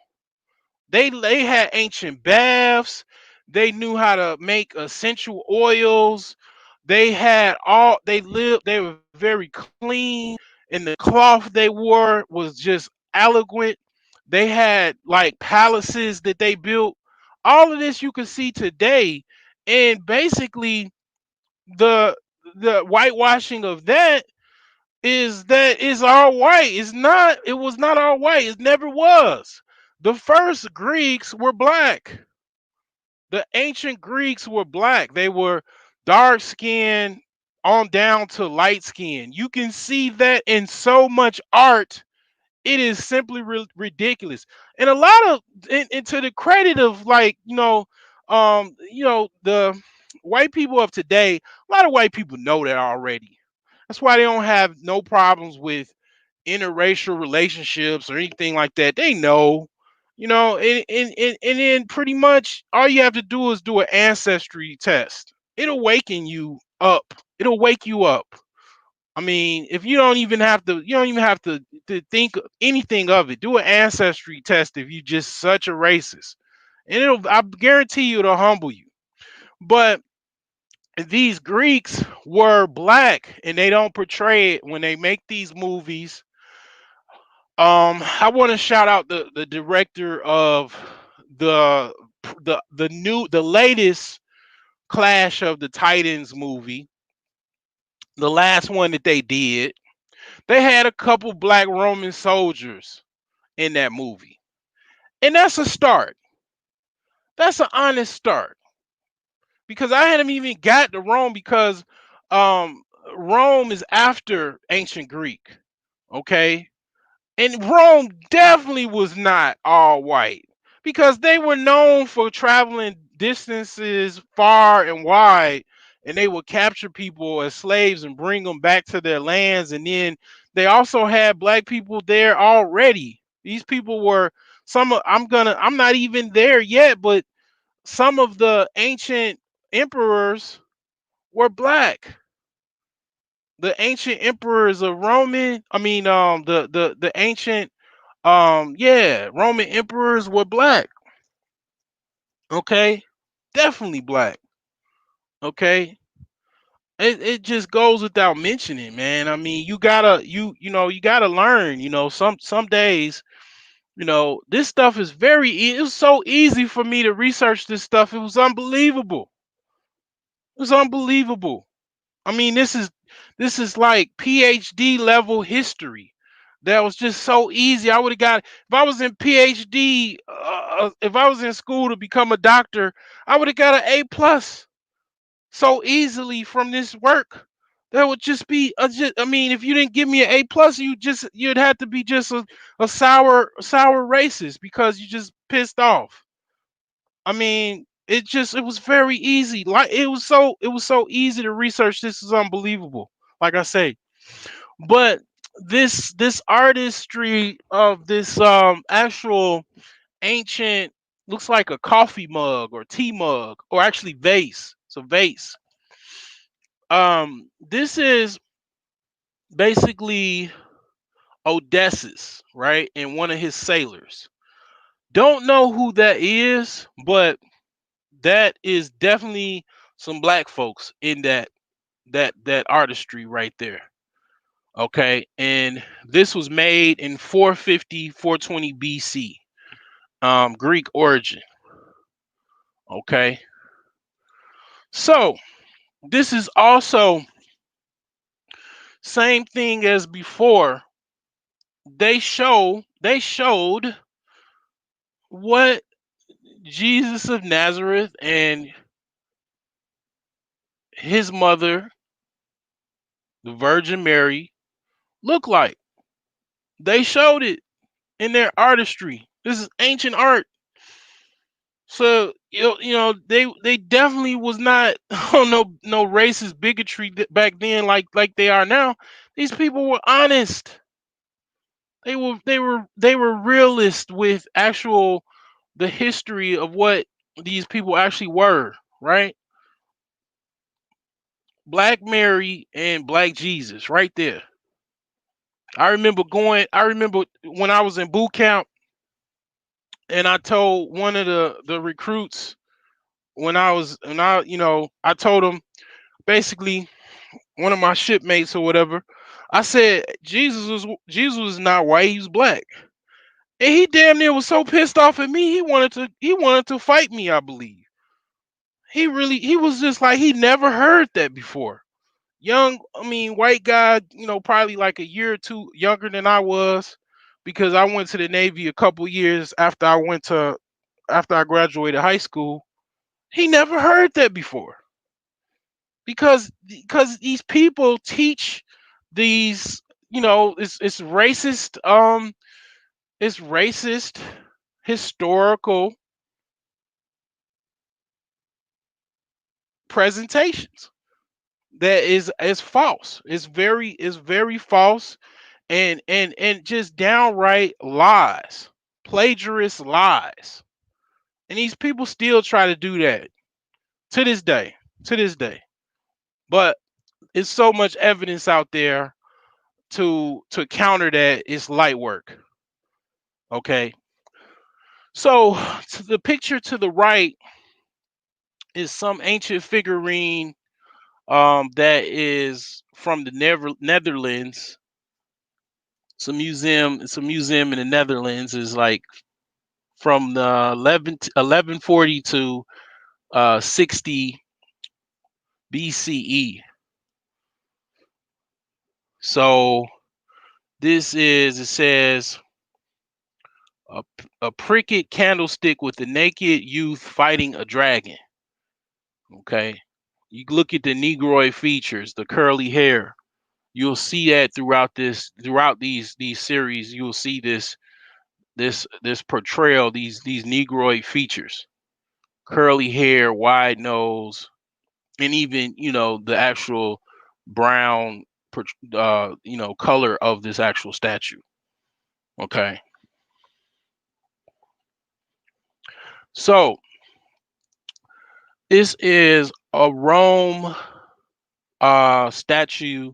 They had ancient baths. They knew how to make essential oils. They lived. They were very clean, and the cloth they wore was just eloquent. They had like palaces that they built. All of this you can see today, and basically the the whitewashing of that is all white. It was not all white. It never was. The first Greeks were black. The ancient Greeks were black. They were dark skinned on down to light skin. You can see that in so much art. It is simply ridiculous. And a lot of and to the credit of the white people of today, a lot of white people know that already. That's why they don't have no problems with interracial relationships or anything like that. They know, and then pretty much all you have to do is do an ancestry test. It'll waken you up. It'll wake you up. I mean, if you don't even have to think anything of it. Do an ancestry test if you just such a racist, and I guarantee you, it'll humble you. But these Greeks were black, and they don't portray it when they make these movies. I want to shout out the director of the the latest Clash of the Titans movie, the last one that they did. They had a couple black Roman soldiers in that movie, and that's a start. That's an honest start because I hadn't even got to Rome because um Rome is after ancient Greek. Okay, and Rome definitely was not all white because they were known for traveling distances far and wide, and they would capture people as slaves and bring them back to their lands. And then they also had black people there already. These people were I'm not even there yet, but some of the ancient emperors were black. The ancient emperors of Roman, I mean, the ancient yeah, Roman emperors were black. Okay, definitely black. Okay, it just goes without mentioning, man. I mean, you gotta learn. Some days, this stuff is it was so easy for me to research this stuff. It was unbelievable. It was unbelievable. I mean, this is like PhD level history. That was just so easy. I would have got if I was in PhD, if I was in school to become a doctor, I would have got an A plus so easily from this work That would just be I mean, if you didn't give me an A plus, you'd have to be just a sour racist because you just pissed off. I mean, it was very easy. Like it was so easy to research. This is unbelievable. Like I say, but this artistry of this actual ancient, looks like a coffee mug or tea mug, or actually vase. It's a vase. This is basically Odysseus, right? And one of his sailors. Don't know who that is, but that is definitely some black folks in that artistry right there. Okay, and this was made in 450, 420 BC, Greek origin. Okay, so this is also same thing as before. They showed what Jesus of Nazareth and his mother, the Virgin Mary, look like. They showed it in their artistry. This is ancient art. So they definitely was not on no racist bigotry back then like they are now. These people were honest. They were realist with actual the history of what these people actually were, right? Black Mary and Black Jesus right there. I remember when I was in boot camp and I told one of the recruits when I told him basically one of my shipmates or whatever. I said Jesus was not white, he was black. And he damn near was so pissed off at me, he wanted to fight me, I believe. He was just like he never heard that before. Young, I mean, white guy, probably like a year or two younger than I was, because I went to the Navy a couple years after I graduated high school. He never heard that before, because these people teach these, it's racist historical presentations that is false. It's very false, and just downright lies, plagiarist lies. And these people still try to do that to this day, to this day. But it's so much evidence out there to counter that. It's light work. Okay, so the picture to the right is some ancient figurine that is from the Netherlands. It's a museum in the Netherlands. Is like from the 1140 to 60 BCE. So it says a pricket candlestick with a naked youth fighting a dragon. Okay. You look at the Negroid features, the curly hair. You'll see that throughout these series. You'll see this portrayal, these Negroid features. Curly hair, wide nose, and even, the actual brown color of this actual statue. Okay. So this is a Rome statue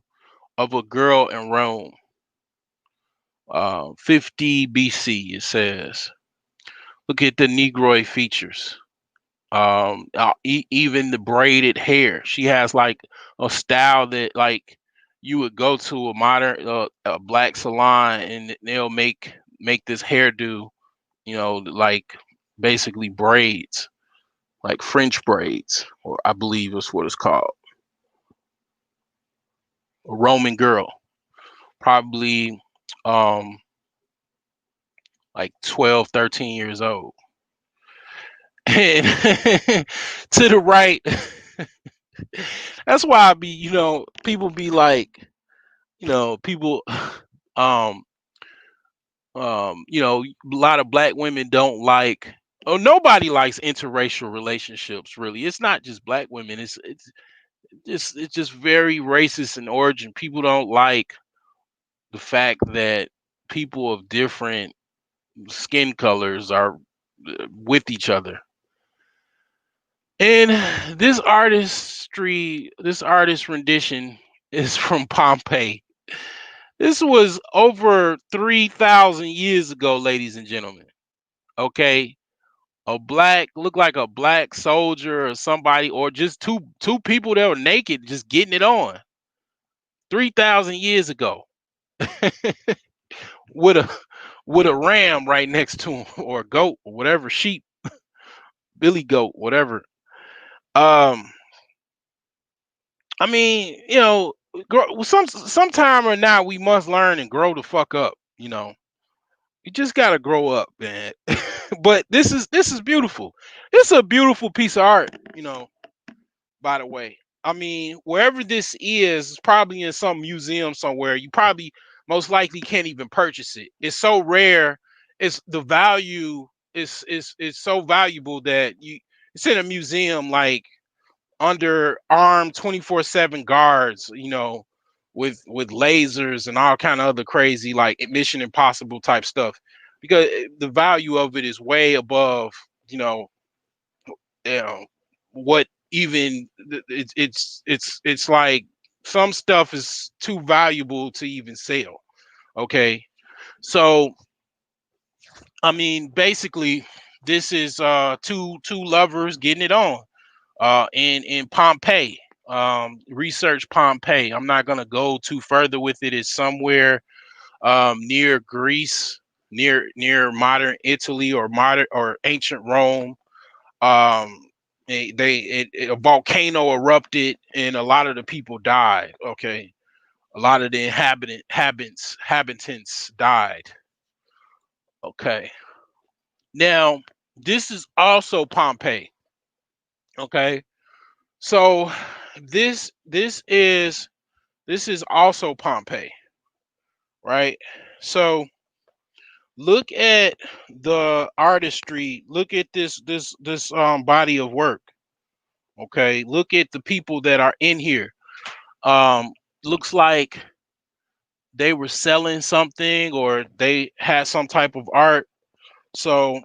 of a girl in Rome, 50 BC. It says. Look at the Negroid features. Even the braided hair. She has like a style that like you would go to a black salon and they'll make this hairdo. Like basically braids, like French braids, or I believe is what it's called. A Roman girl, probably um like 12, 13 years old. And to the right, That's why I be, people be like, people, um, a lot of black women don't like, or nobody likes interracial relationships. Really, it's not just black women. It's just very racist in origin. People don't like the fact that people of different skin colors are with each other. And this artist rendition is from Pompeii. This was over 3,000 years ago, ladies and gentlemen. Okay, looked like a black soldier or somebody, or just two people that were naked, just getting it on. 3,000 years ago, with a with a ram right next to him, or a goat, or whatever, sheep, billy goat, whatever. Um, I mean, sometime or now we must learn and grow the fuck up. You just gotta grow up, man. But this is beautiful. It's a beautiful piece of art. By the way, I mean, wherever this is, it's probably in some museum somewhere. You probably most likely can't even purchase it. It's so rare. It's the value is so valuable that it's in a museum, like under armed 24/7 guards, with lasers and all kind of other crazy, like Mission Impossible type stuff, because the value of it is way above, you know, you know what even it's like some stuff is too valuable to even sell. Okay, so I mean, basically, this is two lovers getting it on in Pompeii. Research Pompeii. I'm not gonna go too further with it. It's somewhere near Greece, near modern Italy, or modern or ancient Rome. A volcano erupted and a lot of the people died. Okay, a lot of the inhabitants died. Okay, now this is also Pompeii. Okay, so this is also Pompeii, right? So look at the artistry. Look at this body of work. Okay, look at the people that are in here. Um, Looks like they were selling something, or they had some type of art. So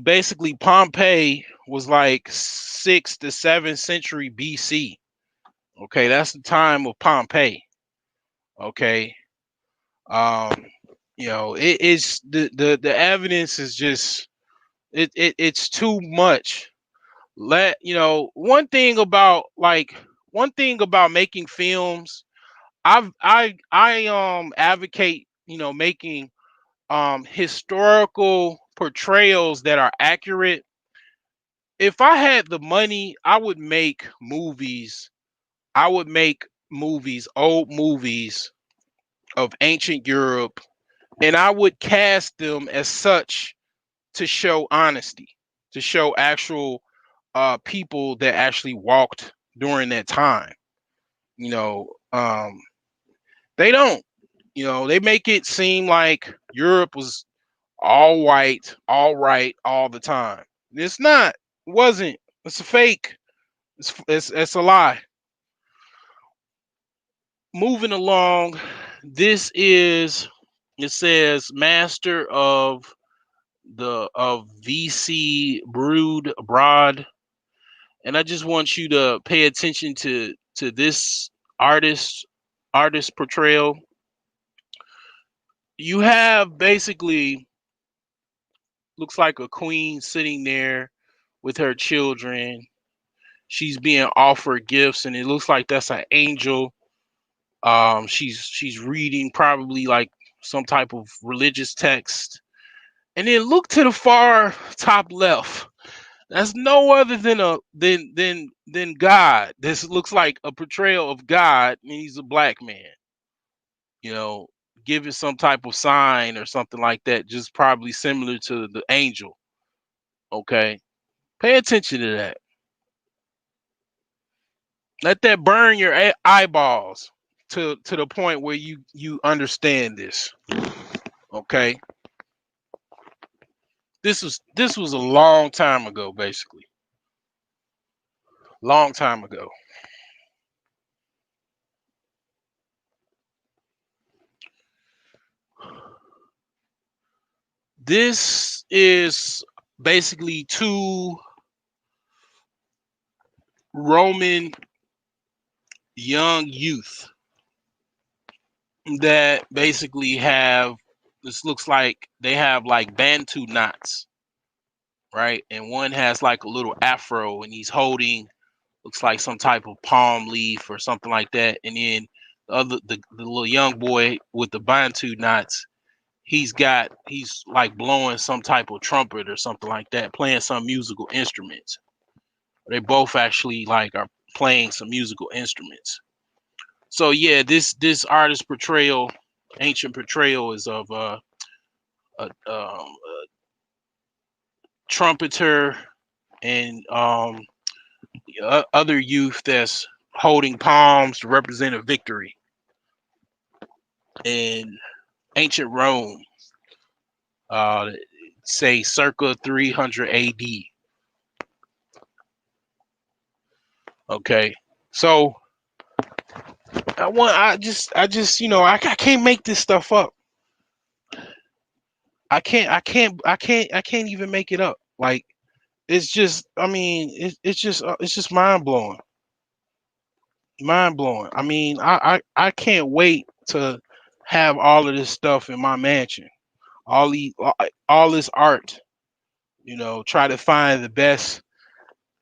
basically, Pompeii was like 6th to 7th century BC. Okay, that's the time of Pompeii. Okay, um, it's the evidence is just it's too much. One thing about making films, I advocate making historical portrayals that are accurate. If I had the money, I would make movies, old movies of ancient Europe, and I would cast them as such to show honesty, to show actual people that actually walked during that time. You know, they don't. They make it seem like Europe was all white, all right, all the time. It's not. It wasn't. It's a fake. It's a lie. Moving along, this is. It says master of VC brood abroad, and I just want you to pay attention to this artist artist portrayal. You have basically, looks like a queen sitting there with her children. She's being offered gifts, and it looks like that's an angel. She's reading probably like some type of religious text. And then look to the far top left. That's no other than a than God. This looks like a portrayal of God, and he's a black man. You know, giving some type of sign or something like that, just probably similar to the angel. Okay, pay attention to that. Let that burn your eyeballs to the point where you understand this. Okay, this was a long time ago, basically, long time ago. This is basically two Roman young youth that basically have, this looks like they have like Bantu knots, right? And one has like a little afro and he's holding, looks like some type of palm leaf or something like that. And then the little young boy with the Bantu knots, he's like blowing some type of trumpet or something like that, playing some musical instruments. They both actually like are playing some musical instruments. So yeah, this artist portrayal, ancient portrayal, is of a trumpeter and other youth that's holding palms to represent a victory in ancient Rome, uh, say circa 300 AD. Okay, so I just I can't make this stuff up. I can't even make it up. Like, it's just, I mean, it's just mind blowing, mind blowing. I mean, I can't wait to have all of this stuff in my mansion, all this art. Try to find the best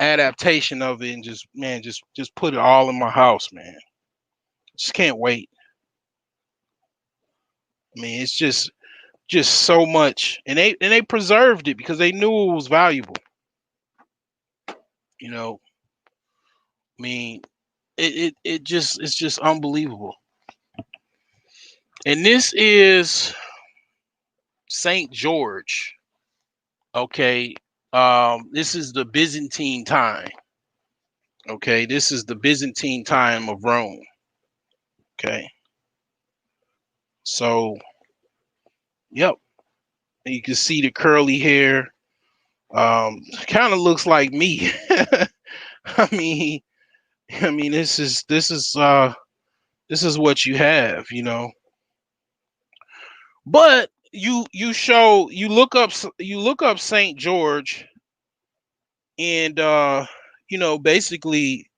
adaptation of it and just, man, just put it all in my house, man. Just can't wait. I mean, it's just so much, and they preserved it because they knew it was valuable. You know, I mean, it's just unbelievable. And this is Saint George. Okay, this is the Byzantine time. Okay, this is the Byzantine time of Rome. Okay, so yep, you can see the curly hair. Kind of looks like me. I mean, this is what you have, But you look up Saint George, and basically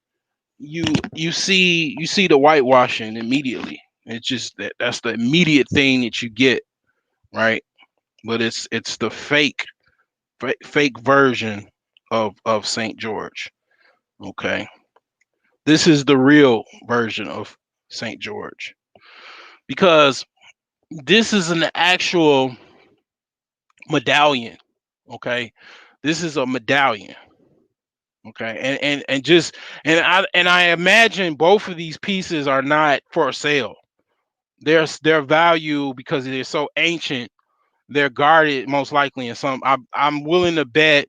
you see the whitewashing immediately. It's just that's the immediate thing that you get, right? But it's the fake version of Saint George. Okay, this is the real version of Saint George, because this is an actual medallion. Okay, this is a medallion. Okay, and I imagine both of these pieces are not for sale. Their value, because they're so ancient, they're guarded most likely in some. I'm willing to bet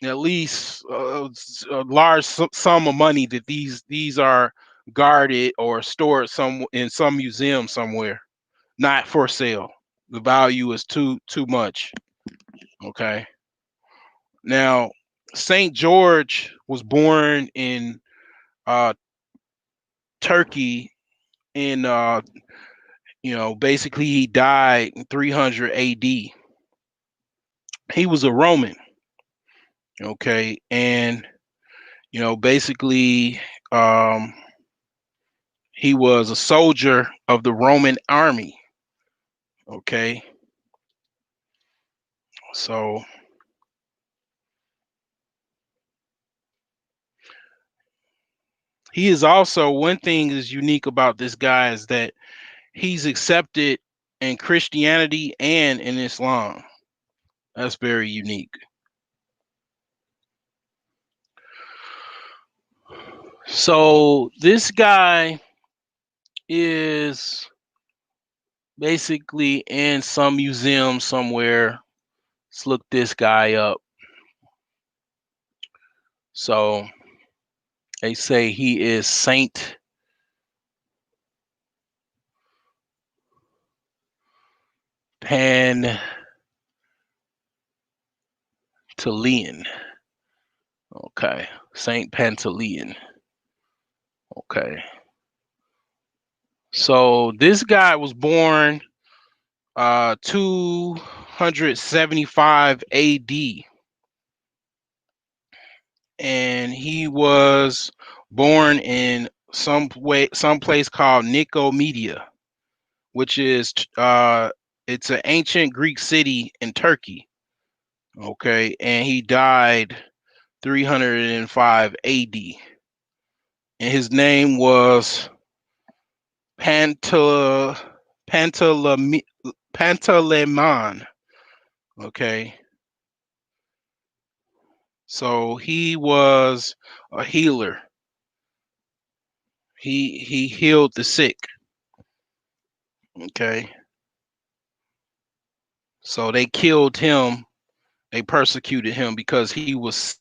at least a large sum of money that these are guarded or stored in some museum somewhere, not for sale. The value is too much. Okay. Now, Saint George was born in uh, Turkey, in basically he died in 300 AD. He was a Roman. Okay, and basically, um, he was a soldier of the Roman army. Okay, so he is also, one thing is unique about this guy is that he's accepted in Christianity and in Islam. That's very unique. So this guy is basically in some museum somewhere. Let's look this guy up. So They say he is Saint Pantaleon. Okay, Saint Pantaleon. Okay, so this guy was born 275 AD, and he was born in some place called Nicomedia, which is it's an ancient Greek city in Turkey. Okay, and he died 305 AD, and his name was Pantala Pantaleimon. Okay, so he was a healer. He healed the sick. Okay, so they killed him. They persecuted him because he was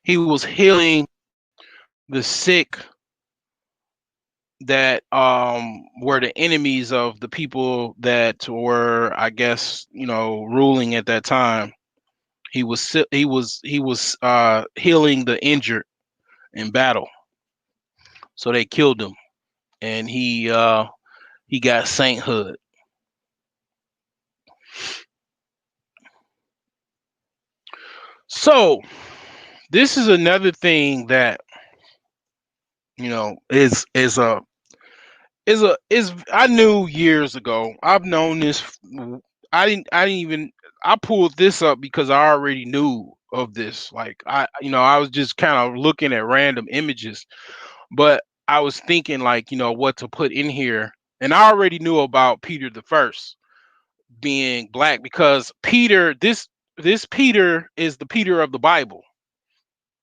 healing the sick that were the enemies of the people that were, I guess, ruling at that time. He was healing the injured in battle, so they killed him, and he got sainthood. So this is another thing that is I knew years ago. I've known this. I didn't even I pulled this up because I already knew of this. Like I was just kind of looking at random images, but I was thinking like what to put in here, and I already knew about Peter the First being black because this Peter is the Peter of the Bible.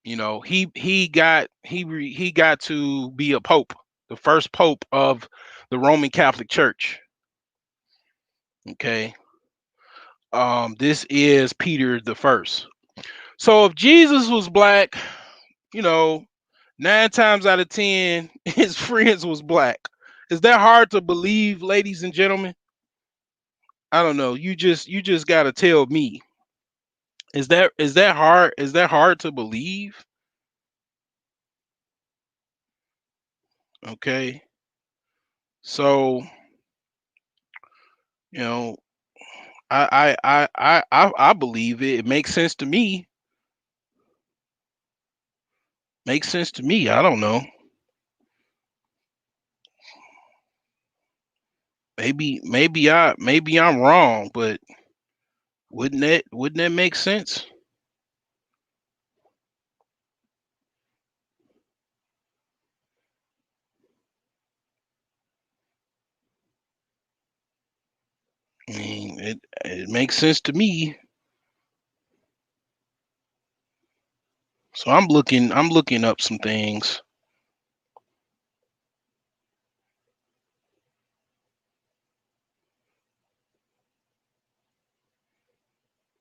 He got to be a pope, the first pope of the Roman Catholic Church. Okay. This is Peter the First. So if Jesus was black, you know, 9 times out of 10, his friends was black. Is that hard to believe, ladies and gentlemen? I don't know. You just gotta tell me. Is that hard? Is that hard to believe? Okay. So, you know, I believe it. It makes sense to me. Makes sense to me. I don't know. Maybe I'm wrong, but wouldn't that make sense? I mean, it makes sense to me. So I'm looking up some things.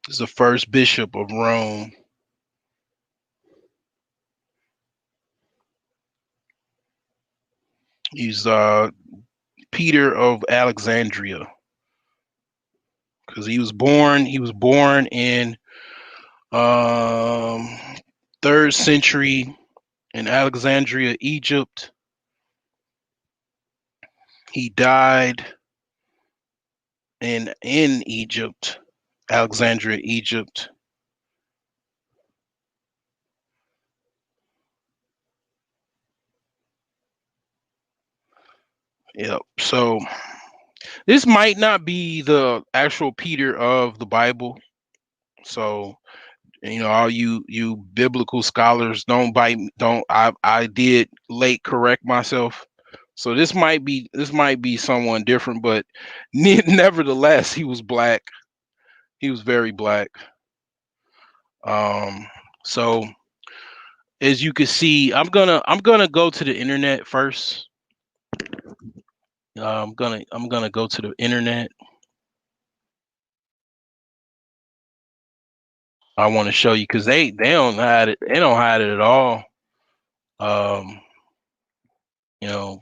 This is the first bishop of Rome. He's Peter of Alexandria because he was born in um 3rd century in Alexandria, Egypt. He died in Egypt, Alexandria, Egypt. Yep. So this might not be the actual Peter of the Bible. So all you biblical scholars, don't bite me, don't I did late correct myself. So this might be someone different, but nevertheless, he was black. He was very black. Um, so as you can see, I'm gonna go to the internet first. I'm gonna go to the internet. I want to show you because they don't hide it. They don't hide it at all. Um, you know,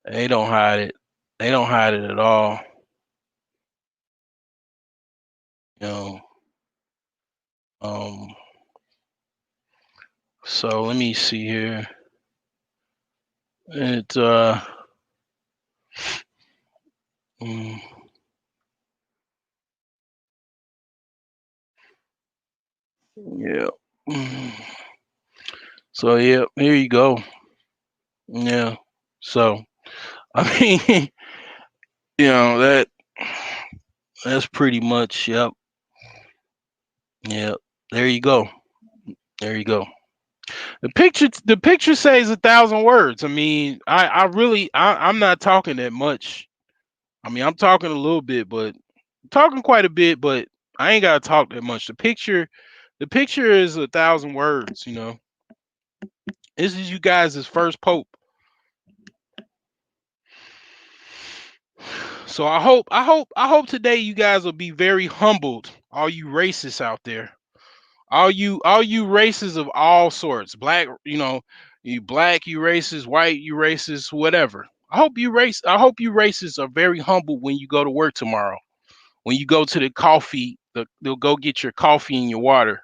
they don't hide it. They don't hide it at all. You know. Um, so let me see here. It mm, yeah. Mm. So yeah, here you go. Yeah. So I mean, that that's pretty much, yep. Yep. There you go. There you go. The picture says 1,000 words. I mean, I really I'm not talking that much. I mean, I'm talking a little bit, but talking quite a bit, but I ain't gotta talk that much. The picture is 1,000 words. This is you guys' first pope. So I hope today you guys will be very humbled, all you racists out there. All you races of all sorts. Black, you black, you racist, white, you racist, whatever. I hope you racists are very humble when you go to work tomorrow. When you go to the coffee, they'll go get your coffee and your water.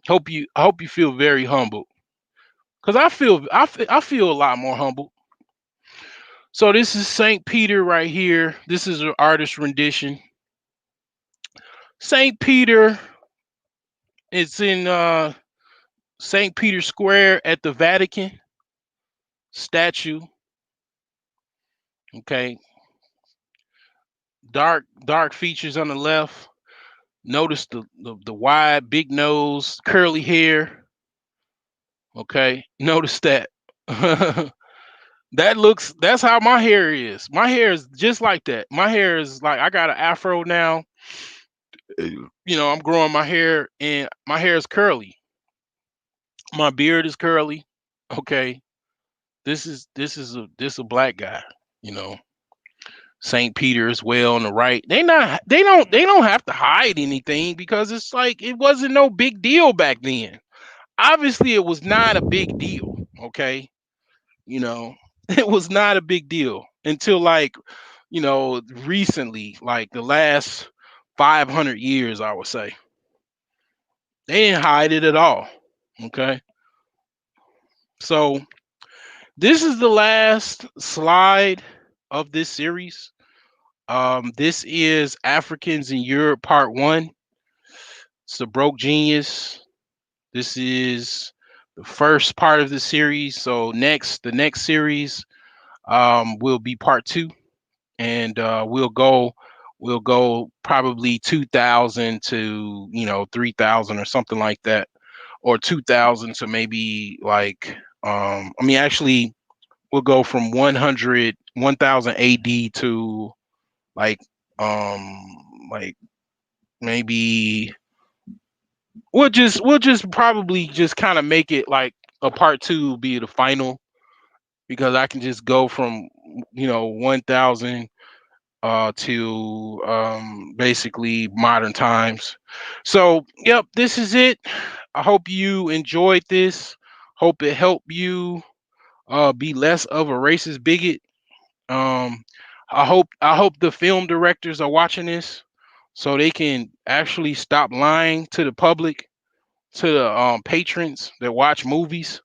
I hope you feel very humble. Cause I feel a lot more humble. So this is Saint Peter right here. This is an artist rendition. Saint Peter. It's in Saint Peter Square at the Vatican statue. Okay, dark features on the left. Notice the wide, big nose, curly hair. Okay, notice that. That's how my hair is. My hair is just like that. My hair is like I got an afro now. I'm growing my hair and my hair is curly. My beard is curly. Okay. This is a black guy, you know. St. Peter as well on the right. They don't have to hide anything because it's like it wasn't no big deal back then. Obviously it was not a big deal, okay? You know, it was not a big deal until like, recently, like the last 500 years I would say. They didn't hide it at all, okay? So, this is the last slide of this series. This is Africans in Europe Part 1. It's the Broke Genius. This is the first part of the series. So the next series will be Part 2, and we'll go probably 2,000 to 3,000 or something like that, or 2,000 to maybe like I mean actually we'll go from 1,000 AD to like like maybe we'll just probably just kind of make it like a part two be the final, because I can just go from 1,000 to basically modern times. So yep, this is it. I hope you enjoyed this. Hope it helped you be less of a racist bigot. um I hope the film directors are watching this so they can actually stop lying to the public, to the patrons that watch movies.